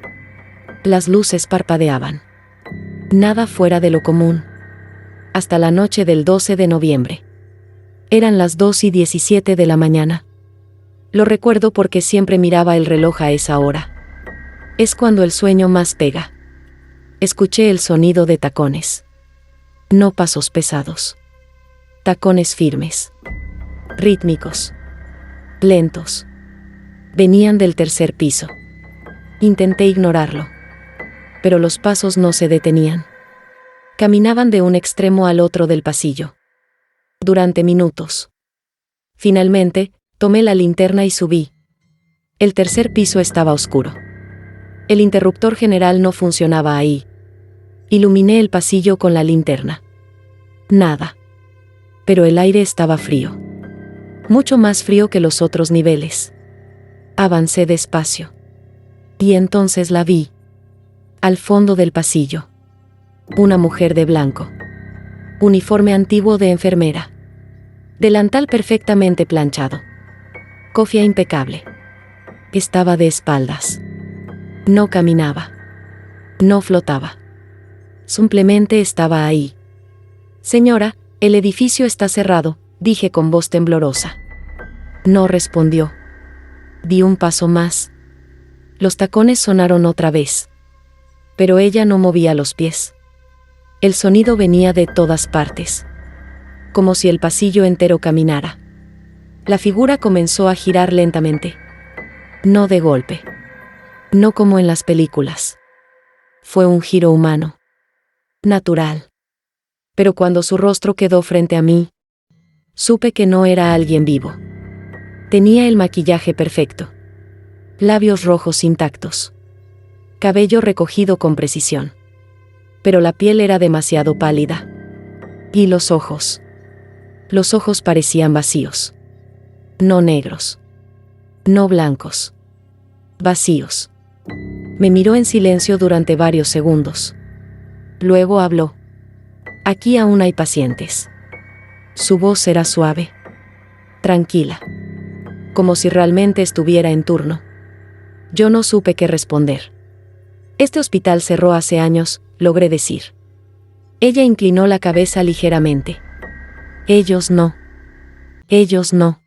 Las luces parpadeaban. Nada fuera de lo común. Hasta la noche del 12 de noviembre. Eran las 2:17 de la mañana. Lo recuerdo porque siempre miraba el reloj a esa hora. Es cuando el sueño más pega. Escuché el sonido de tacones. No pasos pesados. Tacones firmes. Rítmicos. Lentos. Venían del tercer piso. Intenté ignorarlo. Pero los pasos no se detenían. Caminaban de un extremo al otro del pasillo. Durante minutos. Finalmente, tomé la linterna y subí. El tercer piso estaba oscuro. El interruptor general no funcionaba ahí. Iluminé el pasillo con la linterna. Nada. Pero el aire estaba frío. Mucho más frío que los otros niveles. Avancé despacio. Y entonces la vi. Al fondo del pasillo. Una mujer de blanco. Uniforme antiguo de enfermera. Delantal perfectamente planchado. Cofia impecable. Estaba de espaldas. No caminaba. No flotaba. Simplemente estaba ahí. Señora, el edificio está cerrado, dije con voz temblorosa. No respondió. Di un paso más. Los tacones sonaron otra vez. Pero ella no movía los pies. El sonido venía de todas partes. Como si el pasillo entero caminara. La figura comenzó a girar lentamente. No de golpe. No como en las películas. Fue un giro humano. Natural. Pero cuando su rostro quedó frente a mí, supe que no era alguien vivo. Tenía el maquillaje perfecto. Labios rojos intactos. Cabello recogido con precisión. Pero la piel era demasiado pálida. Y los ojos. Los ojos parecían vacíos. No negros. No blancos. Vacíos. Me miró en silencio durante varios segundos. Luego habló. Aquí aún hay pacientes. Su voz era suave. tranquila. Como si realmente estuviera en turno. Yo no supe qué responder. Este hospital cerró hace años, logré decir. Ella inclinó la cabeza ligeramente. Ellos no. Ellos no.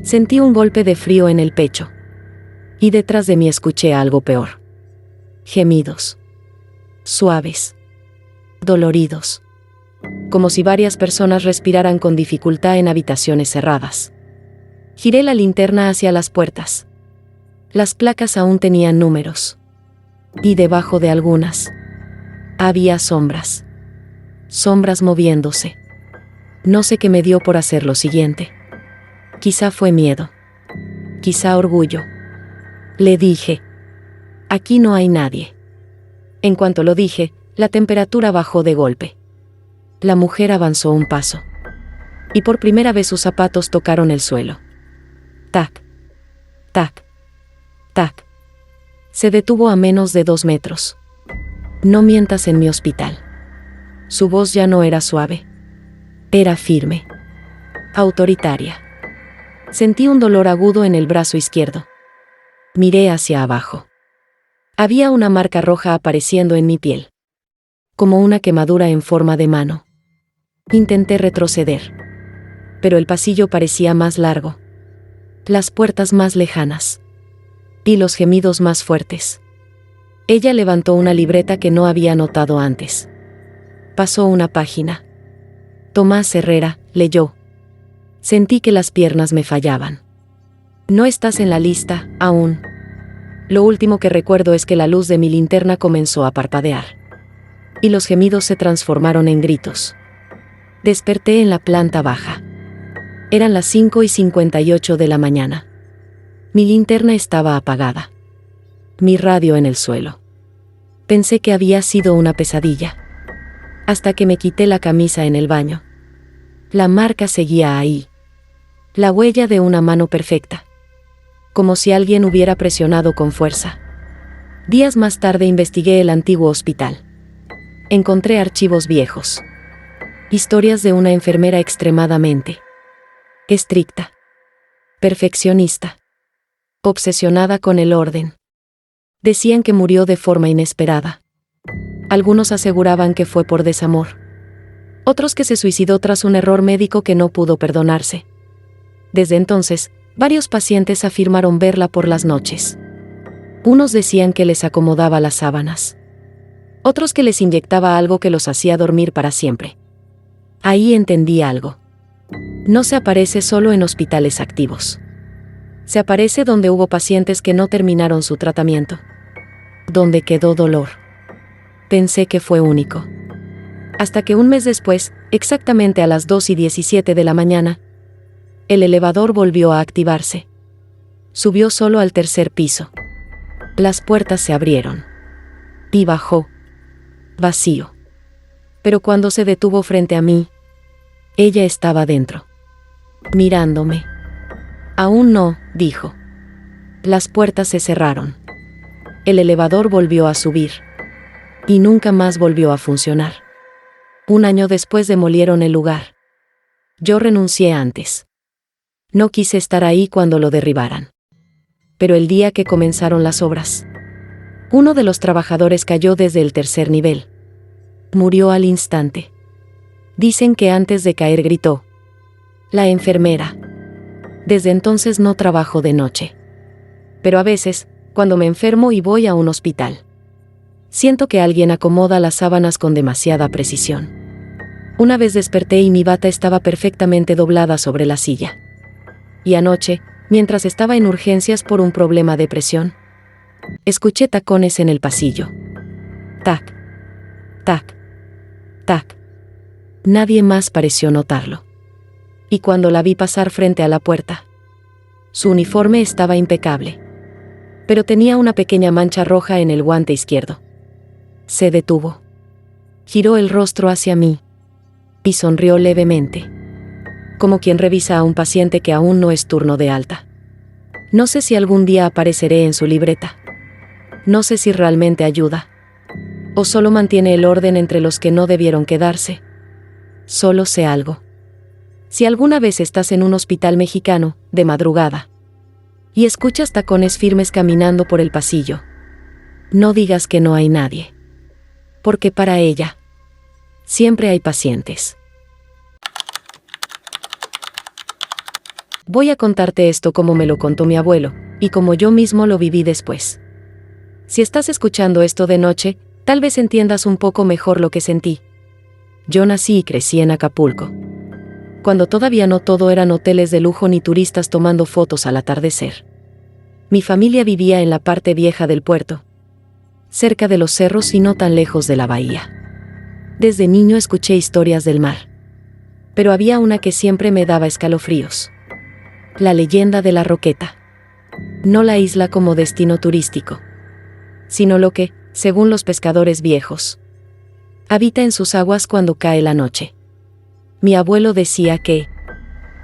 Sentí un golpe de frío en el pecho. Y detrás de mí escuché algo peor. Gemidos. Suaves. Doloridos. Como si varias personas respiraran con dificultad en habitaciones cerradas. Giré la linterna hacia las puertas. Las placas aún tenían números. Y debajo de algunas había sombras. Sombras moviéndose. No sé qué me dio por hacer lo siguiente. Quizá fue miedo. Quizá orgullo. Le dije. Aquí no hay nadie. En cuanto lo dije, la temperatura bajó de golpe. La mujer avanzó un paso. Y por primera vez sus zapatos tocaron el suelo. Tac. Tac. Tac. Se detuvo a menos de 2 metros. No mientas en mi hospital. Su voz ya no era suave. Era firme. Autoritaria. Sentí un dolor agudo en el brazo izquierdo. Miré hacia abajo. Había una marca roja apareciendo en mi piel. Como una quemadura en forma de mano. Intenté retroceder. Pero el pasillo parecía más largo. Las puertas más lejanas. Y los gemidos más fuertes. Ella levantó una libreta que no había notado antes. Pasó una página. Tomás Herrera, leyó. Sentí que las piernas me fallaban. No estás en la lista, aún. Lo último que recuerdo es que la luz de mi linterna comenzó a parpadear. Y los gemidos se transformaron en gritos. Desperté en la planta baja. Eran las 5:58 de la mañana. Mi linterna estaba apagada. Mi radio en el suelo. Pensé que había sido una pesadilla. Hasta que me quité la camisa en el baño. La marca seguía ahí. La huella de una mano perfecta. Como si alguien hubiera presionado con fuerza. Días más tarde investigué el antiguo hospital. Encontré archivos viejos. Historias de una enfermera extremadamente estricta. Perfeccionista. Obsesionada con el orden. Decían que murió de forma inesperada. Algunos aseguraban que fue por desamor. Otros que se suicidó tras un error médico que no pudo perdonarse. Desde entonces, varios pacientes afirmaron verla por las noches. Unos decían que les acomodaba las sábanas. Otros que les inyectaba algo que los hacía dormir para siempre. Ahí entendí algo. No se aparece solo en hospitales activos. Se aparece donde hubo pacientes que no terminaron su tratamiento. Donde quedó dolor. Pensé que fue único. Hasta que un mes después, exactamente a las 2:17 de la mañana, el elevador volvió a activarse. Subió solo al 3er piso. Las puertas se abrieron. Y bajó. Vacío. Pero cuando se detuvo frente a mí, ella estaba dentro. Mirándome. Aún no, dijo. Las puertas se cerraron. El elevador volvió a subir. Y nunca más volvió a funcionar. 1 año después demolieron el lugar. Yo renuncié antes. No quise estar ahí cuando lo derribaran. Pero el día que comenzaron las obras, uno de los trabajadores cayó desde el 3er nivel. Murió al instante. Dicen que antes de caer gritó: «La enfermera». Desde entonces no trabajo de noche. Pero a veces, cuando me enfermo y voy a un hospital, siento que alguien acomoda las sábanas con demasiada precisión. Una vez desperté y mi bata estaba perfectamente doblada sobre la silla. Y anoche, mientras estaba en urgencias por un problema de presión, escuché tacones en el pasillo. Tac, tac, tac. Nadie más pareció notarlo. Y cuando la vi pasar frente a la puerta, su uniforme estaba impecable. Pero tenía una pequeña mancha roja en el guante izquierdo. Se detuvo. Giró el rostro hacia mí. Y sonrió levemente. Como quien revisa a un paciente que aún no es turno de alta. No sé si algún día apareceré en su libreta. No sé si realmente ayuda. O solo mantiene el orden entre los que no debieron quedarse. Solo sé algo. Si alguna vez estás en un hospital mexicano, de madrugada, y escuchas tacones firmes caminando por el pasillo, no digas que no hay nadie. Porque para ella, siempre hay pacientes. Voy a contarte esto como me lo contó mi abuelo, y como yo mismo lo viví después. Si estás escuchando esto de noche, tal vez entiendas un poco mejor lo que sentí. Yo nací y crecí en Acapulco, cuando todavía no todo eran hoteles de lujo ni turistas tomando fotos al atardecer. Mi familia vivía en la parte vieja del puerto, cerca de los cerros y no tan lejos de la bahía. Desde niño escuché historias del mar, pero había una que siempre me daba escalofríos. La leyenda de la Roqueta. No la isla como destino turístico, sino lo que, según los pescadores viejos, habita en sus aguas cuando cae la noche. Mi abuelo decía que,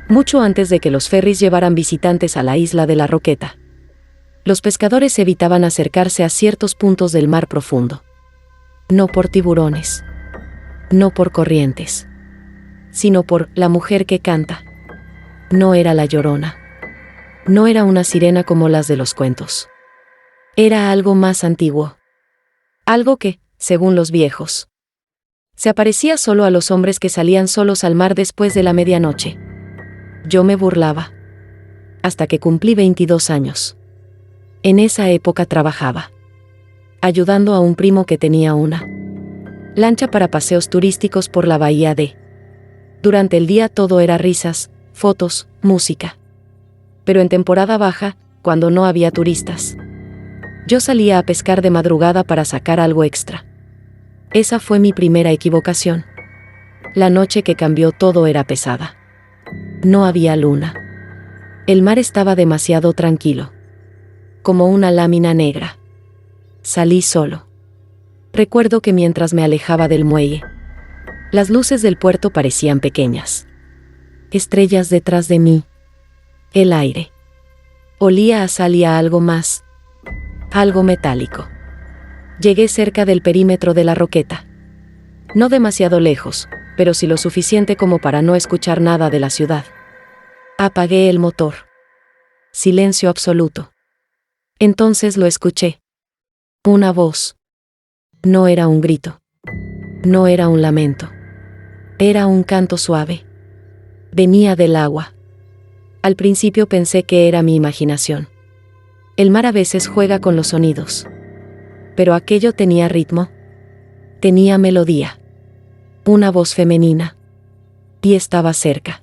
mucho antes de que los ferries llevaran visitantes a la isla de la Roqueta, los pescadores evitaban acercarse a ciertos puntos del mar profundo. No por tiburones, no por corrientes, sino por la mujer que canta. No era la Llorona. No era una sirena como las de los cuentos. Era algo más antiguo. Algo que, según los viejos, se aparecía solo a los hombres que salían solos al mar después de la medianoche. Yo me burlaba. Hasta que cumplí 22 años. En esa época trabajaba, ayudando a un primo que tenía una lancha para paseos turísticos por la bahía de. Durante el día todo era risas, fotos, música. Pero en temporada baja, cuando no había turistas, yo salía a pescar de madrugada para sacar algo extra. Esa fue mi primera equivocación. La noche que cambió todo era pesada. No había luna. El mar estaba demasiado tranquilo, como una lámina negra. Salí solo. Recuerdo que mientras me alejaba del muelle, las luces del puerto parecían pequeñas estrellas detrás de mí. El aire olía a sal y a algo más, algo metálico. Llegué cerca del perímetro de la Roqueta. No demasiado lejos, pero sí lo suficiente como para no escuchar nada de la ciudad. Apagué el motor. Silencio absoluto. Entonces lo escuché. Una voz. No era un grito. No era un lamento. Era un canto suave. Venía del agua. Al principio pensé que era mi imaginación. El mar a veces juega con los sonidos. Pero aquello tenía ritmo. Tenía melodía. Una voz femenina. Y estaba cerca.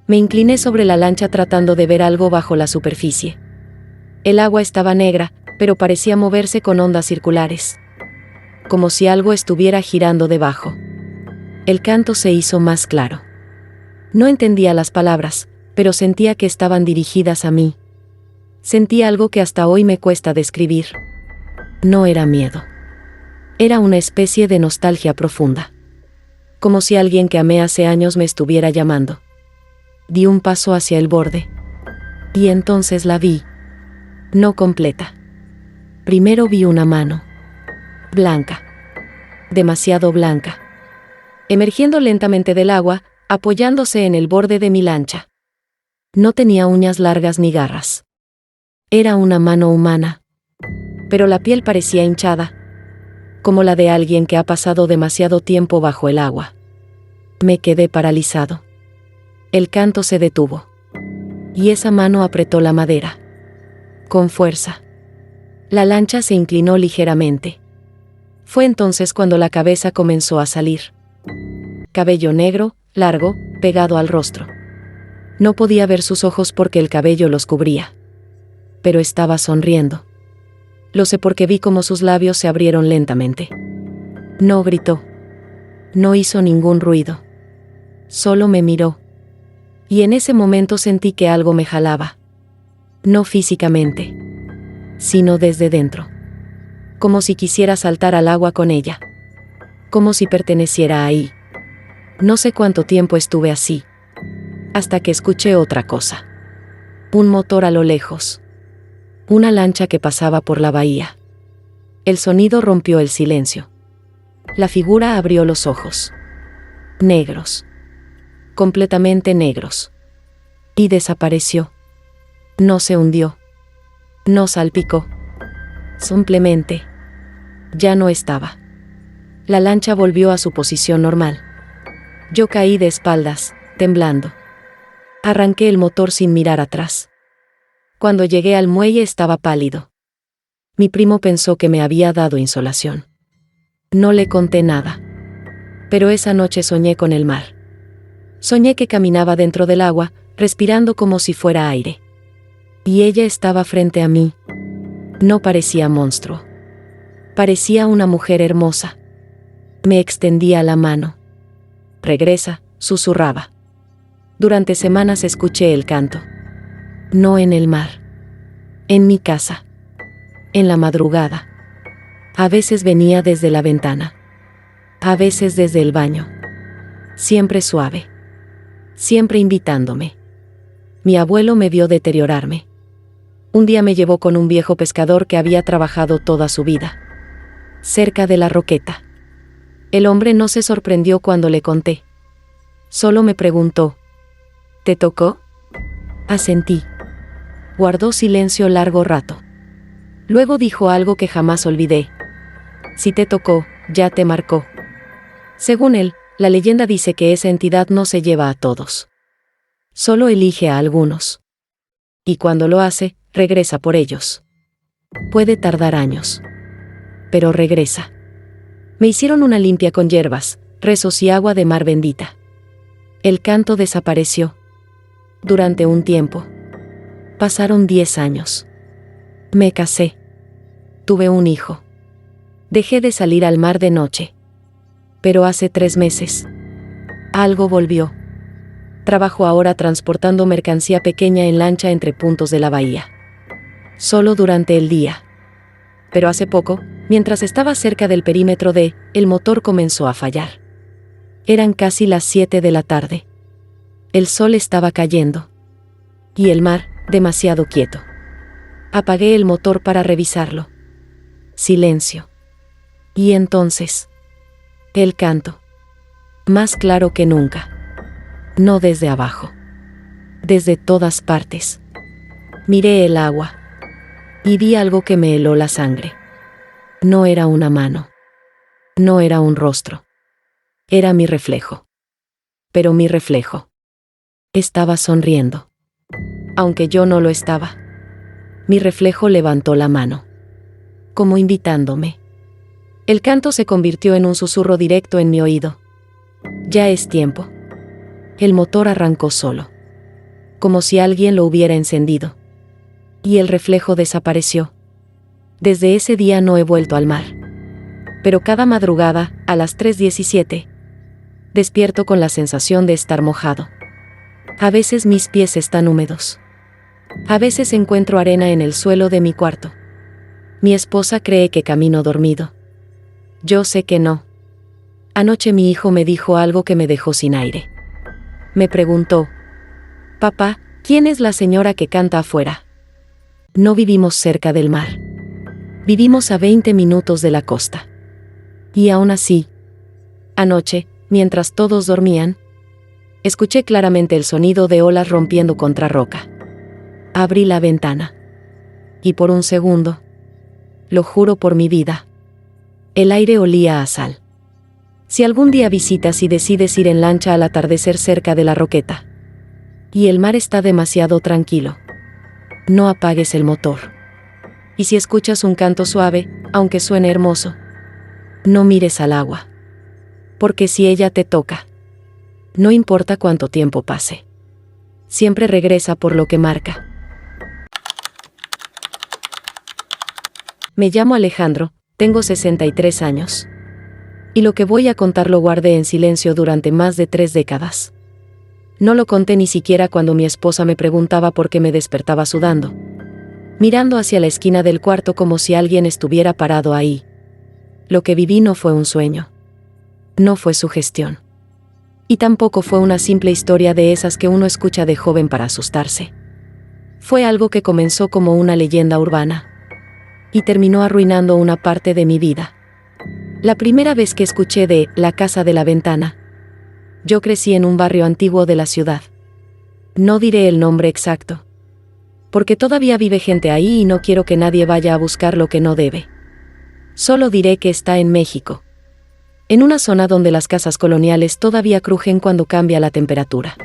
Me incliné sobre la lancha tratando de ver algo bajo la superficie. El agua estaba negra, pero parecía moverse con ondas circulares, como si algo estuviera girando debajo. El canto se hizo más claro. No entendía las palabras, pero sentía que estaban dirigidas a mí. Sentí algo que hasta hoy me cuesta describir. No era miedo. Era una especie de nostalgia profunda. Como si alguien que amé hace años me estuviera llamando. Di un paso hacia el borde. Y entonces la vi. No completa. Primero vi una mano. Blanca. Demasiado blanca. Emergiendo lentamente del agua, apoyándose en el borde de mi lancha. No tenía uñas largas ni garras. Era una mano humana. Pero la piel parecía hinchada, como la de alguien que ha pasado demasiado tiempo bajo el agua. Me quedé paralizado. El canto se detuvo. Y esa mano apretó la madera. Con fuerza. La lancha se inclinó ligeramente. Fue entonces cuando la cabeza comenzó a salir. Cabello negro, largo, pegado al rostro. No podía ver sus ojos porque el cabello los cubría. Pero estaba sonriendo. Lo sé porque vi cómo sus labios se abrieron lentamente. No gritó. No hizo ningún ruido. Solo me miró. Y en ese momento sentí que algo me jalaba. No físicamente, sino desde dentro. Como si quisiera saltar al agua con ella. Como si perteneciera ahí. No sé cuánto tiempo estuve así. Hasta que escuché otra cosa. Un motor a lo lejos. Una lancha que pasaba por la bahía. El sonido rompió el silencio. La figura abrió los ojos. Negros. completamente negros. Y desapareció. No se hundió. No salpicó. Simplemente ya no estaba. La lancha volvió a su posición normal. Yo caí de espaldas, temblando. Arranqué el motor sin mirar atrás. Cuando llegué al muelle estaba pálido. Mi primo pensó que me había dado insolación. No le conté nada. Pero esa noche soñé con el mar. Soñé que caminaba dentro del agua, respirando como si fuera aire. Y ella estaba frente a mí. No parecía monstruo. Parecía una mujer hermosa. Me extendía la mano. Regresa, susurraba. Durante semanas escuché el canto. No en el mar. En mi casa. En la madrugada. A veces venía desde la ventana. A veces desde el baño. Siempre suave. Siempre invitándome. Mi abuelo me vio deteriorarme. Un día me llevó con un viejo pescador que había trabajado toda su vida. Cerca de la roqueta. El hombre no se sorprendió cuando le conté. Solo me preguntó: ¿te tocó? Asentí. Guardó silencio largo rato. Luego dijo algo que jamás olvidé. Si te tocó, ya te marcó. Según él, la leyenda dice que esa entidad no se lleva a todos. Solo elige a algunos. Y cuando lo hace, regresa por ellos. Puede tardar años. Pero regresa. Me hicieron una limpia con hierbas, rezos y agua de mar bendita. El canto desapareció. Durante un tiempo. Pasaron 10 años. Me casé. Tuve un hijo. Dejé de salir al mar de noche. Pero hace 3 meses. Algo volvió. Trabajo ahora transportando mercancía pequeña en lancha entre puntos de la bahía. Solo durante el día. Pero hace poco, mientras estaba cerca del perímetro el motor comenzó a fallar. Eran casi las 7 de la tarde. El sol estaba cayendo. Y el mar, demasiado quieto. Apagué el motor para revisarlo. Silencio. Y entonces, el canto. Más claro que nunca. No desde abajo. Desde todas partes. Miré el agua. Y vi algo que me heló la sangre. No era una mano. No era un rostro. Era mi reflejo. Pero mi reflejo estaba sonriendo. Aunque yo no lo estaba. Mi reflejo levantó la mano. Como invitándome. El canto se convirtió en un susurro directo en mi oído. Ya es tiempo. El motor arrancó solo. Como si alguien lo hubiera encendido. Y el reflejo desapareció. Desde ese día no he vuelto al mar. Pero cada madrugada, a las 3:17, despierto con la sensación de estar mojado. A veces mis pies están húmedos. A veces encuentro arena en el suelo de mi cuarto. Mi esposa cree que camino dormido. Yo sé que no. Anoche mi hijo me dijo algo que me dejó sin aire. Me preguntó: papá, ¿quién es la señora que canta afuera? No vivimos cerca del mar. Vivimos a 20 minutos de la costa. Y aún así, anoche, mientras todos dormían, escuché claramente el sonido de olas rompiendo contra roca. Abrí la ventana. Y por un segundo, lo juro por mi vida, el aire olía a sal. Si algún día visitas y decides ir en lancha al atardecer cerca de la roqueta, y el mar está demasiado tranquilo, no apagues el motor. Y si escuchas un canto suave, aunque suene hermoso, no mires al agua. Porque si ella te toca, no importa cuánto tiempo pase, siempre regresa por lo que marca. Me llamo Alejandro, tengo 63 años. Y lo que voy a contar lo guardé en silencio durante más de 3 décadas. No lo conté ni siquiera cuando mi esposa me preguntaba por qué me despertaba sudando, mirando hacia la esquina del cuarto como si alguien estuviera parado ahí. Lo que viví no fue un sueño. No fue sugestión. Y tampoco fue una simple historia de esas que uno escucha de joven para asustarse. Fue algo que comenzó como una leyenda urbana y terminó arruinando una parte de mi vida. La primera vez que escuché de La casa de la ventana, Yo crecí en un barrio antiguo de la ciudad. No diré el nombre exacto, porque todavía vive gente ahí y no quiero que nadie vaya a buscar lo que no debe. Solo diré que está en México, en una zona donde las casas coloniales todavía crujen cuando cambia la temperatura.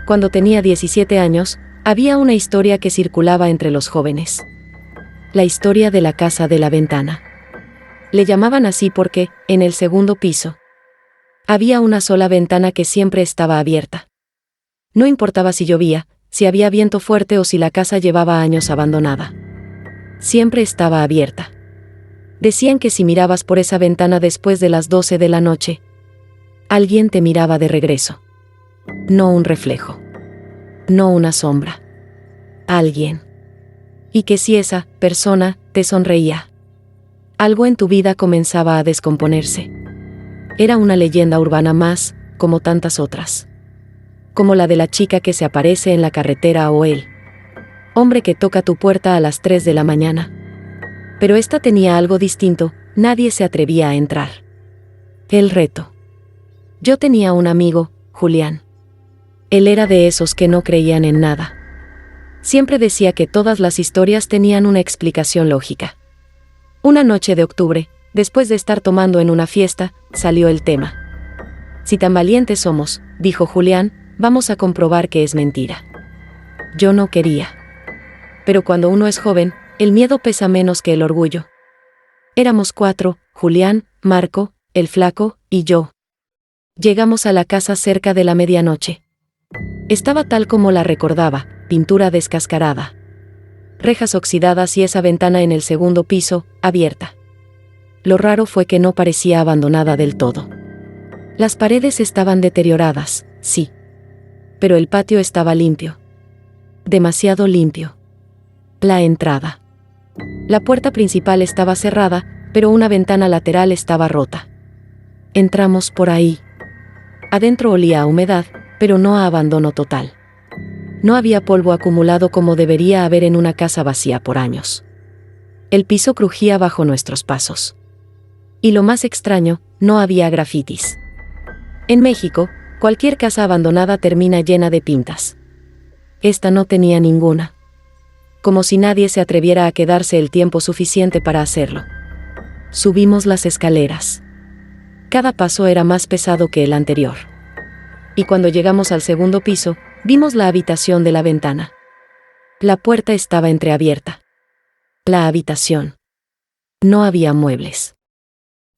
Cuando tenía 17 años, había una historia que circulaba entre los jóvenes. La historia de la casa de la ventana. Le llamaban así porque, en el segundo piso, había una sola ventana que siempre estaba abierta. No importaba si llovía, si había viento fuerte o si la casa llevaba años abandonada. Siempre estaba abierta. Decían que si mirabas por esa ventana después de las 12 de la noche, alguien te miraba de regreso. No un reflejo. No una sombra. Alguien. Y que si esa persona te sonreía, algo en tu vida comenzaba a descomponerse. Era una leyenda urbana más, como tantas otras. Como la de la chica que se aparece en la carretera o el hombre que toca tu puerta a las 3 de la mañana. Pero esta tenía algo distinto, nadie se atrevía a entrar. El reto. Yo tenía un amigo, Julián. Él era de esos que no creían en nada. Siempre decía que todas las historias tenían una explicación lógica. Una noche de octubre, después de estar tomando en una fiesta, salió el tema. Si tan valientes somos, dijo Julián, vamos a comprobar que es mentira. Yo no quería. Pero cuando uno es joven, el miedo pesa menos que el orgullo. Éramos 4, Julián, Marco, el flaco, y yo. Llegamos a la casa cerca de la medianoche. Estaba tal como la recordaba, pintura descascarada, rejas oxidadas y esa ventana en el segundo piso, abierta. Lo raro fue que no parecía abandonada del todo. Las paredes estaban deterioradas, sí. Pero el patio estaba limpio. Demasiado limpio. La entrada. La puerta principal estaba cerrada, pero una ventana lateral estaba rota. Entramos por ahí. Adentro olía a humedad, pero no a abandono total. No había polvo acumulado como debería haber en una casa vacía por años. El piso crujía bajo nuestros pasos. Y lo más extraño, no había grafitis. En México, cualquier casa abandonada termina llena de pintas. Esta no tenía ninguna. Como si nadie se atreviera a quedarse el tiempo suficiente para hacerlo. Subimos las escaleras. Cada paso era más pesado que el anterior. Y cuando llegamos al segundo piso, vimos la habitación de la ventana. La puerta estaba entreabierta. La habitación. No había muebles.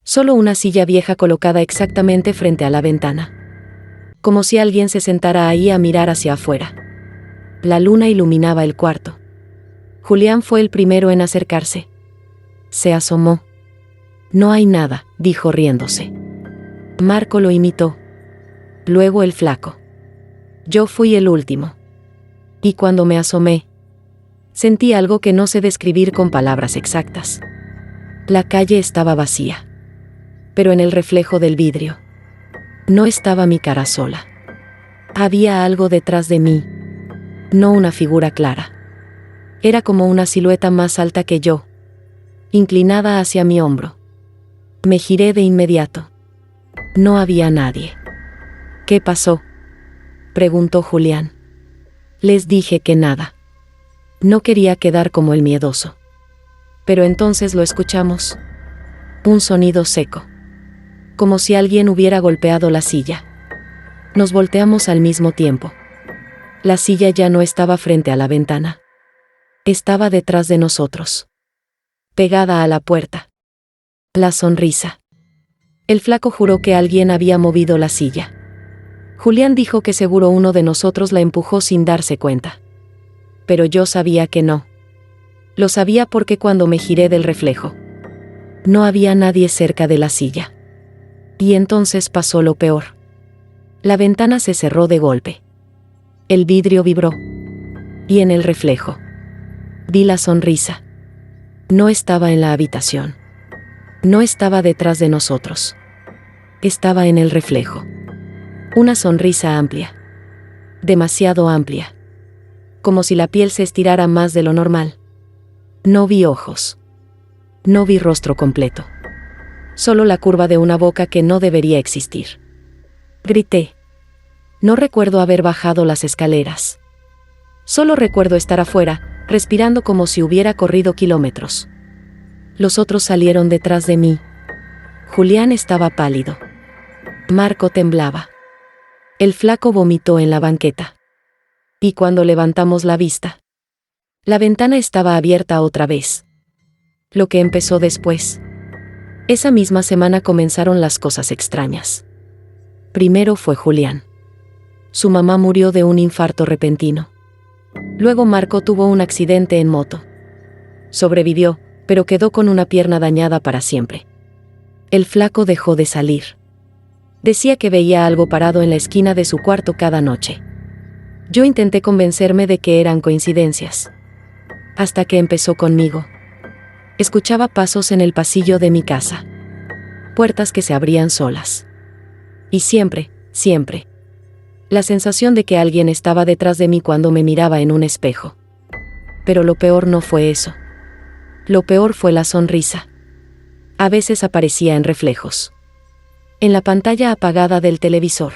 Solo una silla vieja colocada exactamente frente a la ventana. Como si alguien se sentara ahí a mirar hacia afuera. La luna iluminaba el cuarto. Julián fue el primero en acercarse. Se asomó. No hay nada, dijo riéndose. Marco lo imitó. Luego el flaco. Yo fui el último. Y cuando me asomé, sentí algo que no sé describir con palabras exactas. La calle estaba vacía. Pero en el reflejo del vidrio, no estaba mi cara sola. Había algo detrás de mí. No una figura clara. Era como una silueta más alta que yo, inclinada hacia mi hombro. Me giré de inmediato. No había nadie. ¿Qué pasó?, preguntó Julián. Les dije que nada. No quería quedar como el miedoso. Pero entonces lo escuchamos. Un sonido seco. Como si alguien hubiera golpeado la silla. Nos volteamos al mismo tiempo. La silla ya no estaba frente a la ventana. Estaba detrás de nosotros. Pegada a la puerta. La sonrisa. El flaco juró que alguien había movido la silla. Julián dijo que seguro uno de nosotros la empujó sin darse cuenta. Pero yo sabía que no. Lo sabía porque cuando me giré del reflejo, no había nadie cerca de la silla. Y entonces pasó lo peor. La ventana se cerró de golpe. El vidrio vibró. Y en el reflejo vi la sonrisa. No estaba en la habitación. No estaba detrás de nosotros. Estaba en el reflejo. Una sonrisa amplia. Demasiado amplia. Como si la piel se estirara más de lo normal. No vi ojos. No vi rostro completo. Solo la curva de una boca que no debería existir. Grité. No recuerdo haber bajado las escaleras. Solo recuerdo estar afuera, respirando como si hubiera corrido kilómetros. Los otros salieron detrás de mí. Julián estaba pálido. Marco temblaba. El flaco vomitó en la banqueta. Y cuando levantamos la vista, la ventana estaba abierta otra vez. Lo que empezó después. Esa misma semana comenzaron las cosas extrañas. Primero fue Julián. Su mamá murió de un infarto repentino. Luego Marco tuvo un accidente en moto. Sobrevivió, pero quedó con una pierna dañada para siempre. El flaco dejó de salir. Decía que veía algo parado en la esquina de su cuarto cada noche. Yo intenté convencerme de que eran coincidencias. Hasta que empezó conmigo. Escuchaba pasos en el pasillo de mi casa. Puertas que se abrían solas. Y siempre, la sensación de que alguien estaba detrás de mí cuando me miraba en un espejo. Pero lo peor no fue eso. Lo peor fue la sonrisa. A veces aparecía en reflejos. En la pantalla apagada del televisor.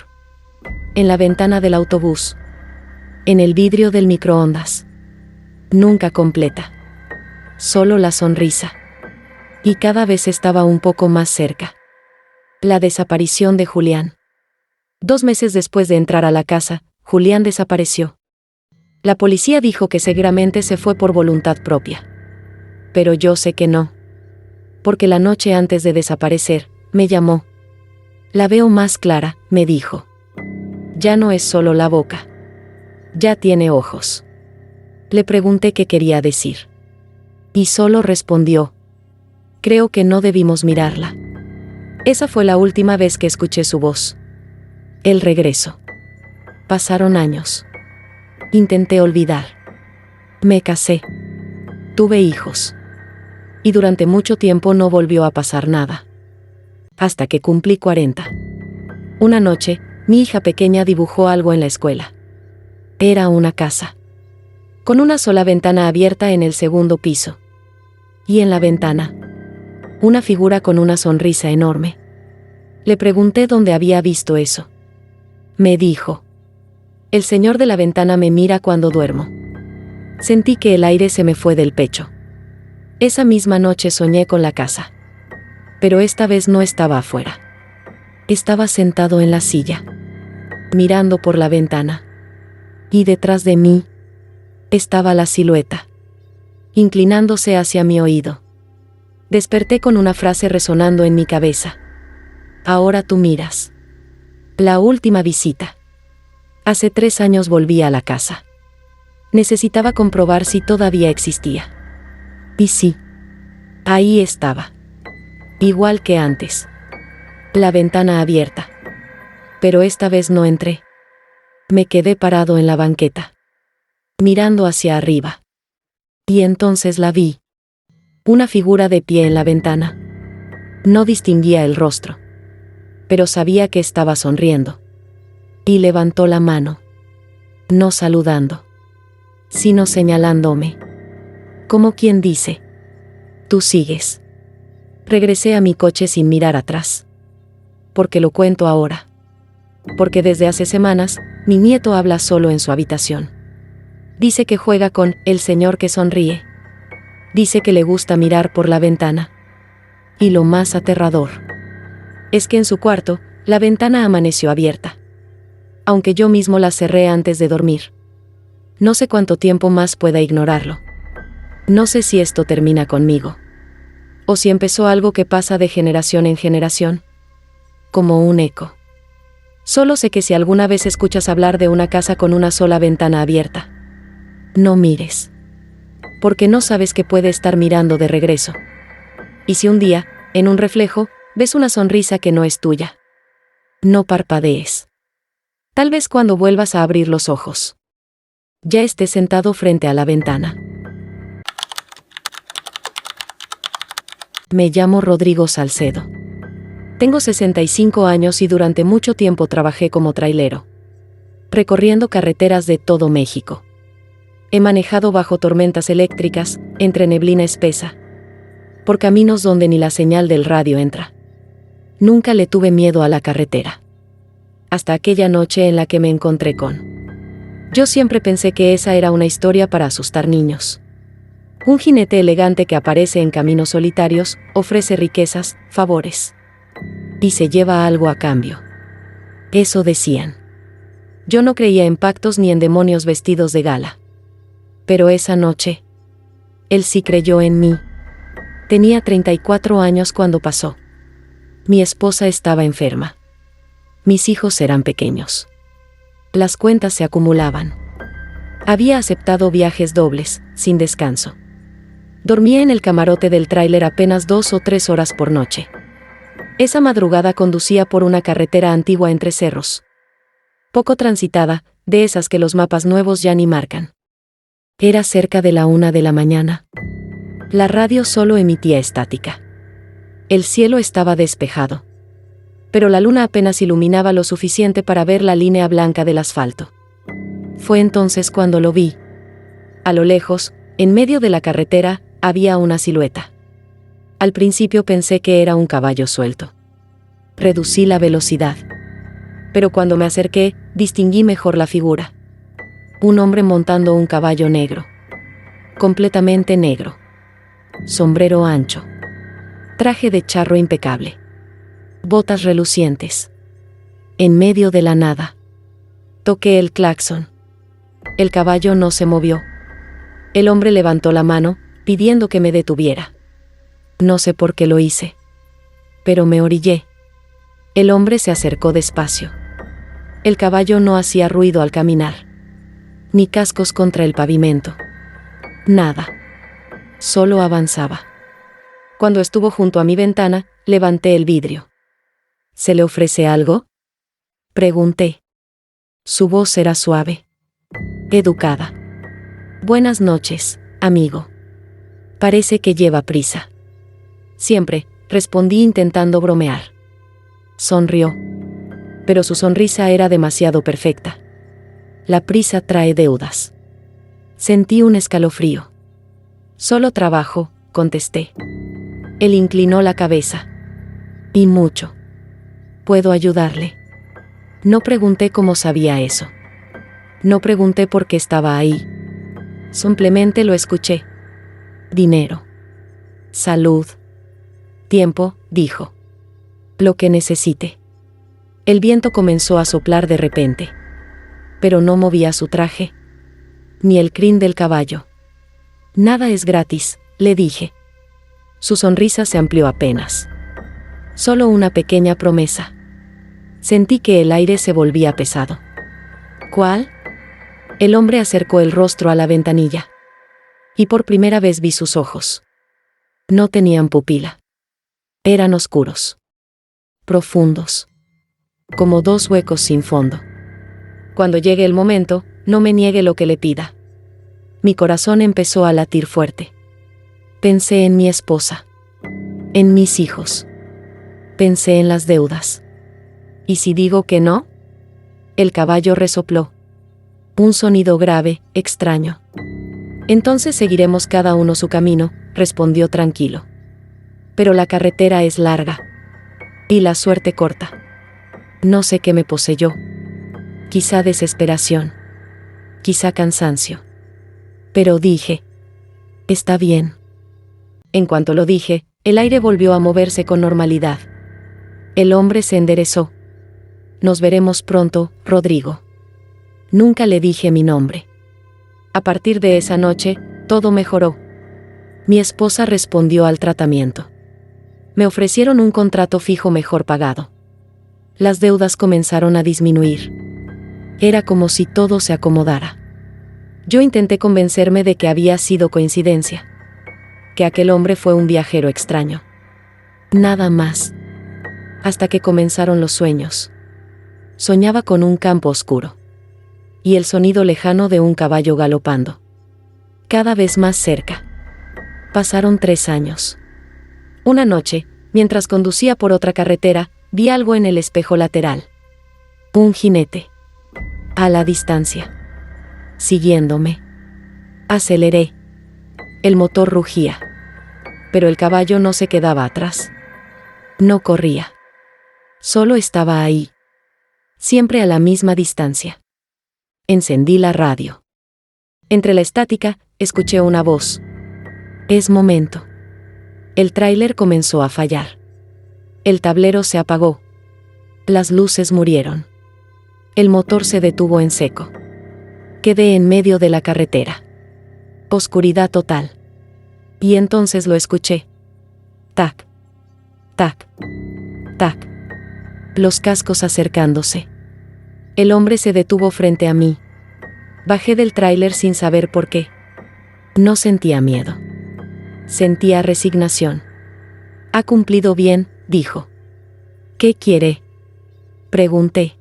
En la ventana del autobús. En el vidrio del microondas. Nunca completa. Solo la sonrisa. Y cada vez estaba un poco más cerca. La desaparición de Julián. 2 meses después de entrar a la casa, Julián desapareció. La policía dijo que seguramente se fue por voluntad propia. Pero yo sé que no. Porque la noche antes de desaparecer, me llamó. La veo más clara, me dijo. Ya no es solo la boca. Ya tiene ojos. Le pregunté qué quería decir. Y solo respondió. Creo que no debimos mirarla. Esa fue la última vez que escuché su voz. El regreso. Pasaron años. Intenté olvidar. Me casé. Tuve hijos. Y durante mucho tiempo no volvió a pasar nada. Hasta que cumplí 40. Una noche, mi hija pequeña dibujó algo en la escuela. Era una casa. Con una sola ventana abierta en el segundo piso. Y en la ventana, una figura con una sonrisa enorme. Le pregunté dónde había visto eso. Me dijo. El señor de la ventana me mira cuando duermo. Sentí que el aire se me fue del pecho. Esa misma noche soñé con la casa. Pero esta vez no estaba afuera. Estaba sentado en la silla, mirando por la ventana. Y detrás de mí estaba la silueta, inclinándose hacia mi oído. Desperté con una frase resonando en mi cabeza. Ahora tú miras. La última visita. Hace 3 años volví a la casa. Necesitaba comprobar si todavía existía. Y sí. Ahí estaba. Igual que antes. La ventana abierta. Pero esta vez no entré. Me quedé parado en la banqueta, mirando hacia arriba. Y entonces la vi. Una figura de pie en la ventana. No distinguía el rostro. Pero sabía que estaba sonriendo. Y levantó la mano. No saludando, sino señalándome. Como quien dice, tú sigues. Regresé a mi coche sin mirar atrás. Porque lo cuento ahora. Porque desde hace semanas, mi nieto habla solo en su habitación. Dice que juega con el señor que sonríe. Dice que le gusta mirar por la ventana. Y lo más aterrador es que en su cuarto, la ventana amaneció abierta. Aunque yo mismo la cerré antes de dormir. No sé cuánto tiempo más pueda ignorarlo. No sé si esto termina conmigo. O si empezó algo que pasa de generación en generación. Como un eco. Solo sé que si alguna vez escuchas hablar de una casa con una sola ventana abierta, no mires. Porque no sabes que puede estar mirando de regreso. Y si un día, en un reflejo, ves una sonrisa que no es tuya, no parpadees. Tal vez cuando vuelvas a abrir los ojos, ya estés sentado frente a la ventana. Me llamo Rodrigo Salcedo. Tengo 65 años y durante mucho tiempo trabajé como trailero, recorriendo carreteras de todo México. He manejado bajo tormentas eléctricas, entre neblina espesa, por caminos donde ni la señal del radio entra. Nunca le tuve miedo a la carretera. hasta aquella noche en la que me encontré con. Yo siempre pensé que esa era una historia para asustar niños. Un jinete elegante que aparece en caminos solitarios, ofrece riquezas, favores. Y se lleva algo a cambio. Eso decían. Yo no creía en pactos ni en demonios vestidos de gala. Pero esa noche, él sí creyó en mí. Tenía 34 años cuando pasó. Mi esposa estaba enferma. Mis hijos eran pequeños. Las cuentas se acumulaban. Había aceptado viajes dobles, sin descanso. Dormía en el camarote del tráiler apenas 2 o 3 horas por noche. Esa madrugada conducía por una carretera antigua entre cerros. Poco transitada, de esas que los mapas nuevos ya ni marcan. Era cerca de la 1 de la mañana. La radio solo emitía estática. El cielo estaba despejado. Pero la luna apenas iluminaba lo suficiente para ver la línea blanca del asfalto. Fue entonces cuando lo vi. A lo lejos, en medio de la carretera, había una silueta. Al principio pensé que era un caballo suelto. Reducí la velocidad. Pero cuando me acerqué, distinguí mejor la figura. Un hombre montando un caballo negro. Completamente negro. Sombrero ancho. Traje de charro impecable. Botas relucientes. En medio de la nada. Toqué el claxon. El caballo no se movió. El hombre levantó la mano, pidiendo que me detuviera. No sé por qué lo hice. Pero me orillé. El hombre se acercó despacio. El caballo no hacía ruido al caminar. Ni cascos contra el pavimento. Nada. Solo avanzaba. Cuando estuvo junto a mi ventana, levanté el vidrio. ¿Se le ofrece algo?, pregunté. Su voz era suave. Educada. Buenas noches, amigo. Parece que lleva prisa. Siempre, respondí intentando bromear. Sonrió. Pero su sonrisa era demasiado perfecta. La prisa trae deudas. Sentí un escalofrío. Solo trabajo, contesté. Él inclinó la cabeza. Y mucho. ¿Puedo ayudarle? No pregunté cómo sabía eso. No pregunté por qué estaba ahí. Simplemente lo escuché. Dinero. Salud. Tiempo, dijo. Lo que necesite. El viento comenzó a soplar de repente. Pero no movía su traje. Ni el crin del caballo. Nada es gratis, le dije. Su sonrisa se amplió apenas. Solo una pequeña promesa. Sentí que el aire se volvía pesado. ¿Cuál? El hombre acercó el rostro a la ventanilla. Y por primera vez vi sus ojos. No tenían pupila. Eran oscuros. Profundos. Como 2 huecos sin fondo. Cuando llegue el momento, no me niegue lo que le pida. Mi corazón empezó a latir fuerte. Pensé en mi esposa. En mis hijos. Pensé en las deudas. ¿Y si digo que no? El caballo resopló. Un sonido grave, extraño. Entonces seguiremos cada uno su camino, respondió tranquilo. Pero la carretera es larga. Y la suerte corta. No sé qué me poseyó. Quizá desesperación. Quizá cansancio. Pero dije, está bien. En cuanto lo dije, el aire volvió a moverse con normalidad. El hombre se enderezó. Nos veremos pronto, Rodrigo. Nunca le dije mi nombre. A partir de esa noche, todo mejoró. Mi esposa respondió al tratamiento. Me ofrecieron un contrato fijo mejor pagado. Las deudas comenzaron a disminuir. Era como si todo se acomodara. Yo intenté convencerme de que había sido coincidencia. Que aquel hombre fue un viajero extraño. Nada más. Hasta que comenzaron los sueños. Soñaba con un campo oscuro. Y el sonido lejano de un caballo galopando. Cada vez más cerca. Pasaron 3 años. Una noche, mientras conducía por otra carretera, vi algo en el espejo lateral. Un jinete. A la distancia. Siguiéndome. Aceleré. El motor rugía. Pero el caballo no se quedaba atrás. No corría. Solo estaba ahí. siempre a la misma distancia. Encendí la radio. Entre la estática, escuché una voz. Es momento. El tráiler comenzó a fallar. El tablero se apagó. Las luces murieron. El motor se detuvo en seco. Quedé en medio de la carretera. Oscuridad total. Y entonces lo escuché. Tac. Tac. Tac. Los cascos acercándose. El hombre se detuvo frente a mí. Bajé del tráiler sin saber por qué. No sentía miedo. Sentía resignación. Ha cumplido bien, dijo. ¿Qué quiere? Pregunté.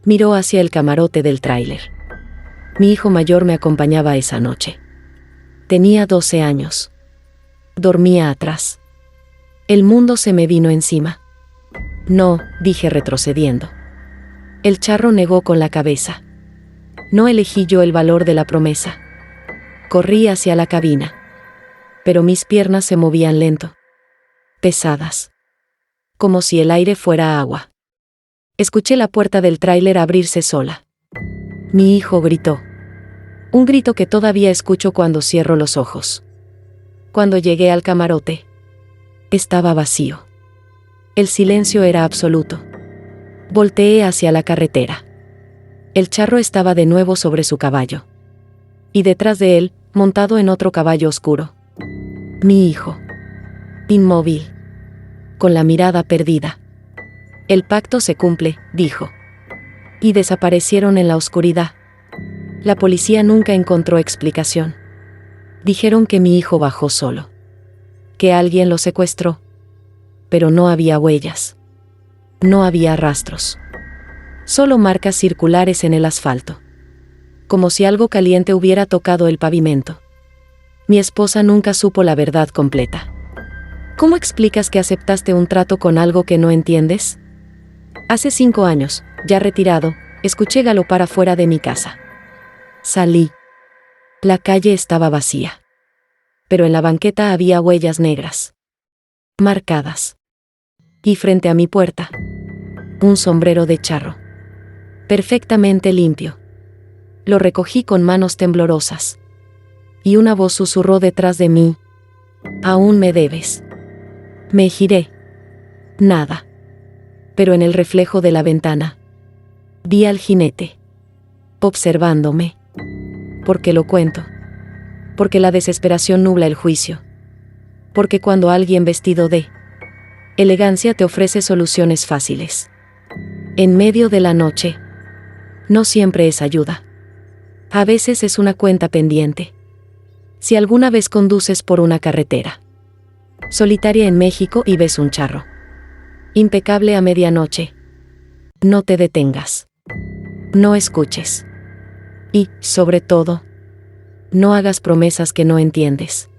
Miró hacia el camarote del tráiler. Mi hijo mayor me acompañaba esa noche. Tenía 12 años. Dormía atrás. El mundo se me vino encima. No, dije retrocediendo. El charro negó con la cabeza. No elegí yo el valor de la promesa. Corrí hacia la cabina. Pero mis piernas se movían lento. Pesadas. Como si el aire fuera agua. Escuché la puerta del tráiler abrirse sola. Mi hijo gritó. Un grito que todavía escucho cuando cierro los ojos. Cuando llegué al camarote, estaba vacío. El silencio era absoluto. Volteé hacia la carretera. El charro estaba de nuevo sobre su caballo. Y detrás de él, montado en otro caballo oscuro. Mi hijo. Inmóvil. Con la mirada perdida. El pacto se cumple, dijo. Y desaparecieron en la oscuridad. La policía nunca encontró explicación. Dijeron que mi hijo bajó solo. Que alguien lo secuestró. Pero no había huellas. No había rastros. Solo marcas circulares en el asfalto. Como si algo caliente hubiera tocado el pavimento. Mi esposa nunca supo la verdad completa. ¿Cómo explicas que aceptaste un trato con algo que no entiendes? Hace 5 años, ya retirado, escuché galopar afuera de mi casa. Salí. La calle estaba vacía. Pero en la banqueta había huellas negras. Marcadas. Y frente a mi puerta, un sombrero de charro. Perfectamente limpio. Lo recogí con manos temblorosas. Y una voz susurró detrás de mí. Aún me debes. Me giré. Nada. Pero en el reflejo de la ventana, vi al jinete. Observándome. Porque lo cuento. Porque la desesperación nubla el juicio. Porque cuando alguien vestido de elegancia te ofrece soluciones fáciles. En medio de la noche, no siempre es ayuda. A veces es una cuenta pendiente. Si alguna vez conduces por una carretera solitaria en México y ves un charro impecable a medianoche, no te detengas. No escuches. Y, sobre todo, no hagas promesas que no entiendes.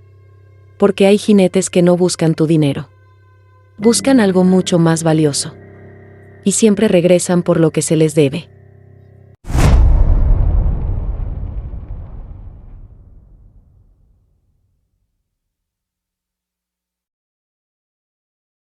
Porque hay jinetes que no buscan tu dinero. Buscan algo mucho más valioso. Y siempre regresan por lo que se les debe.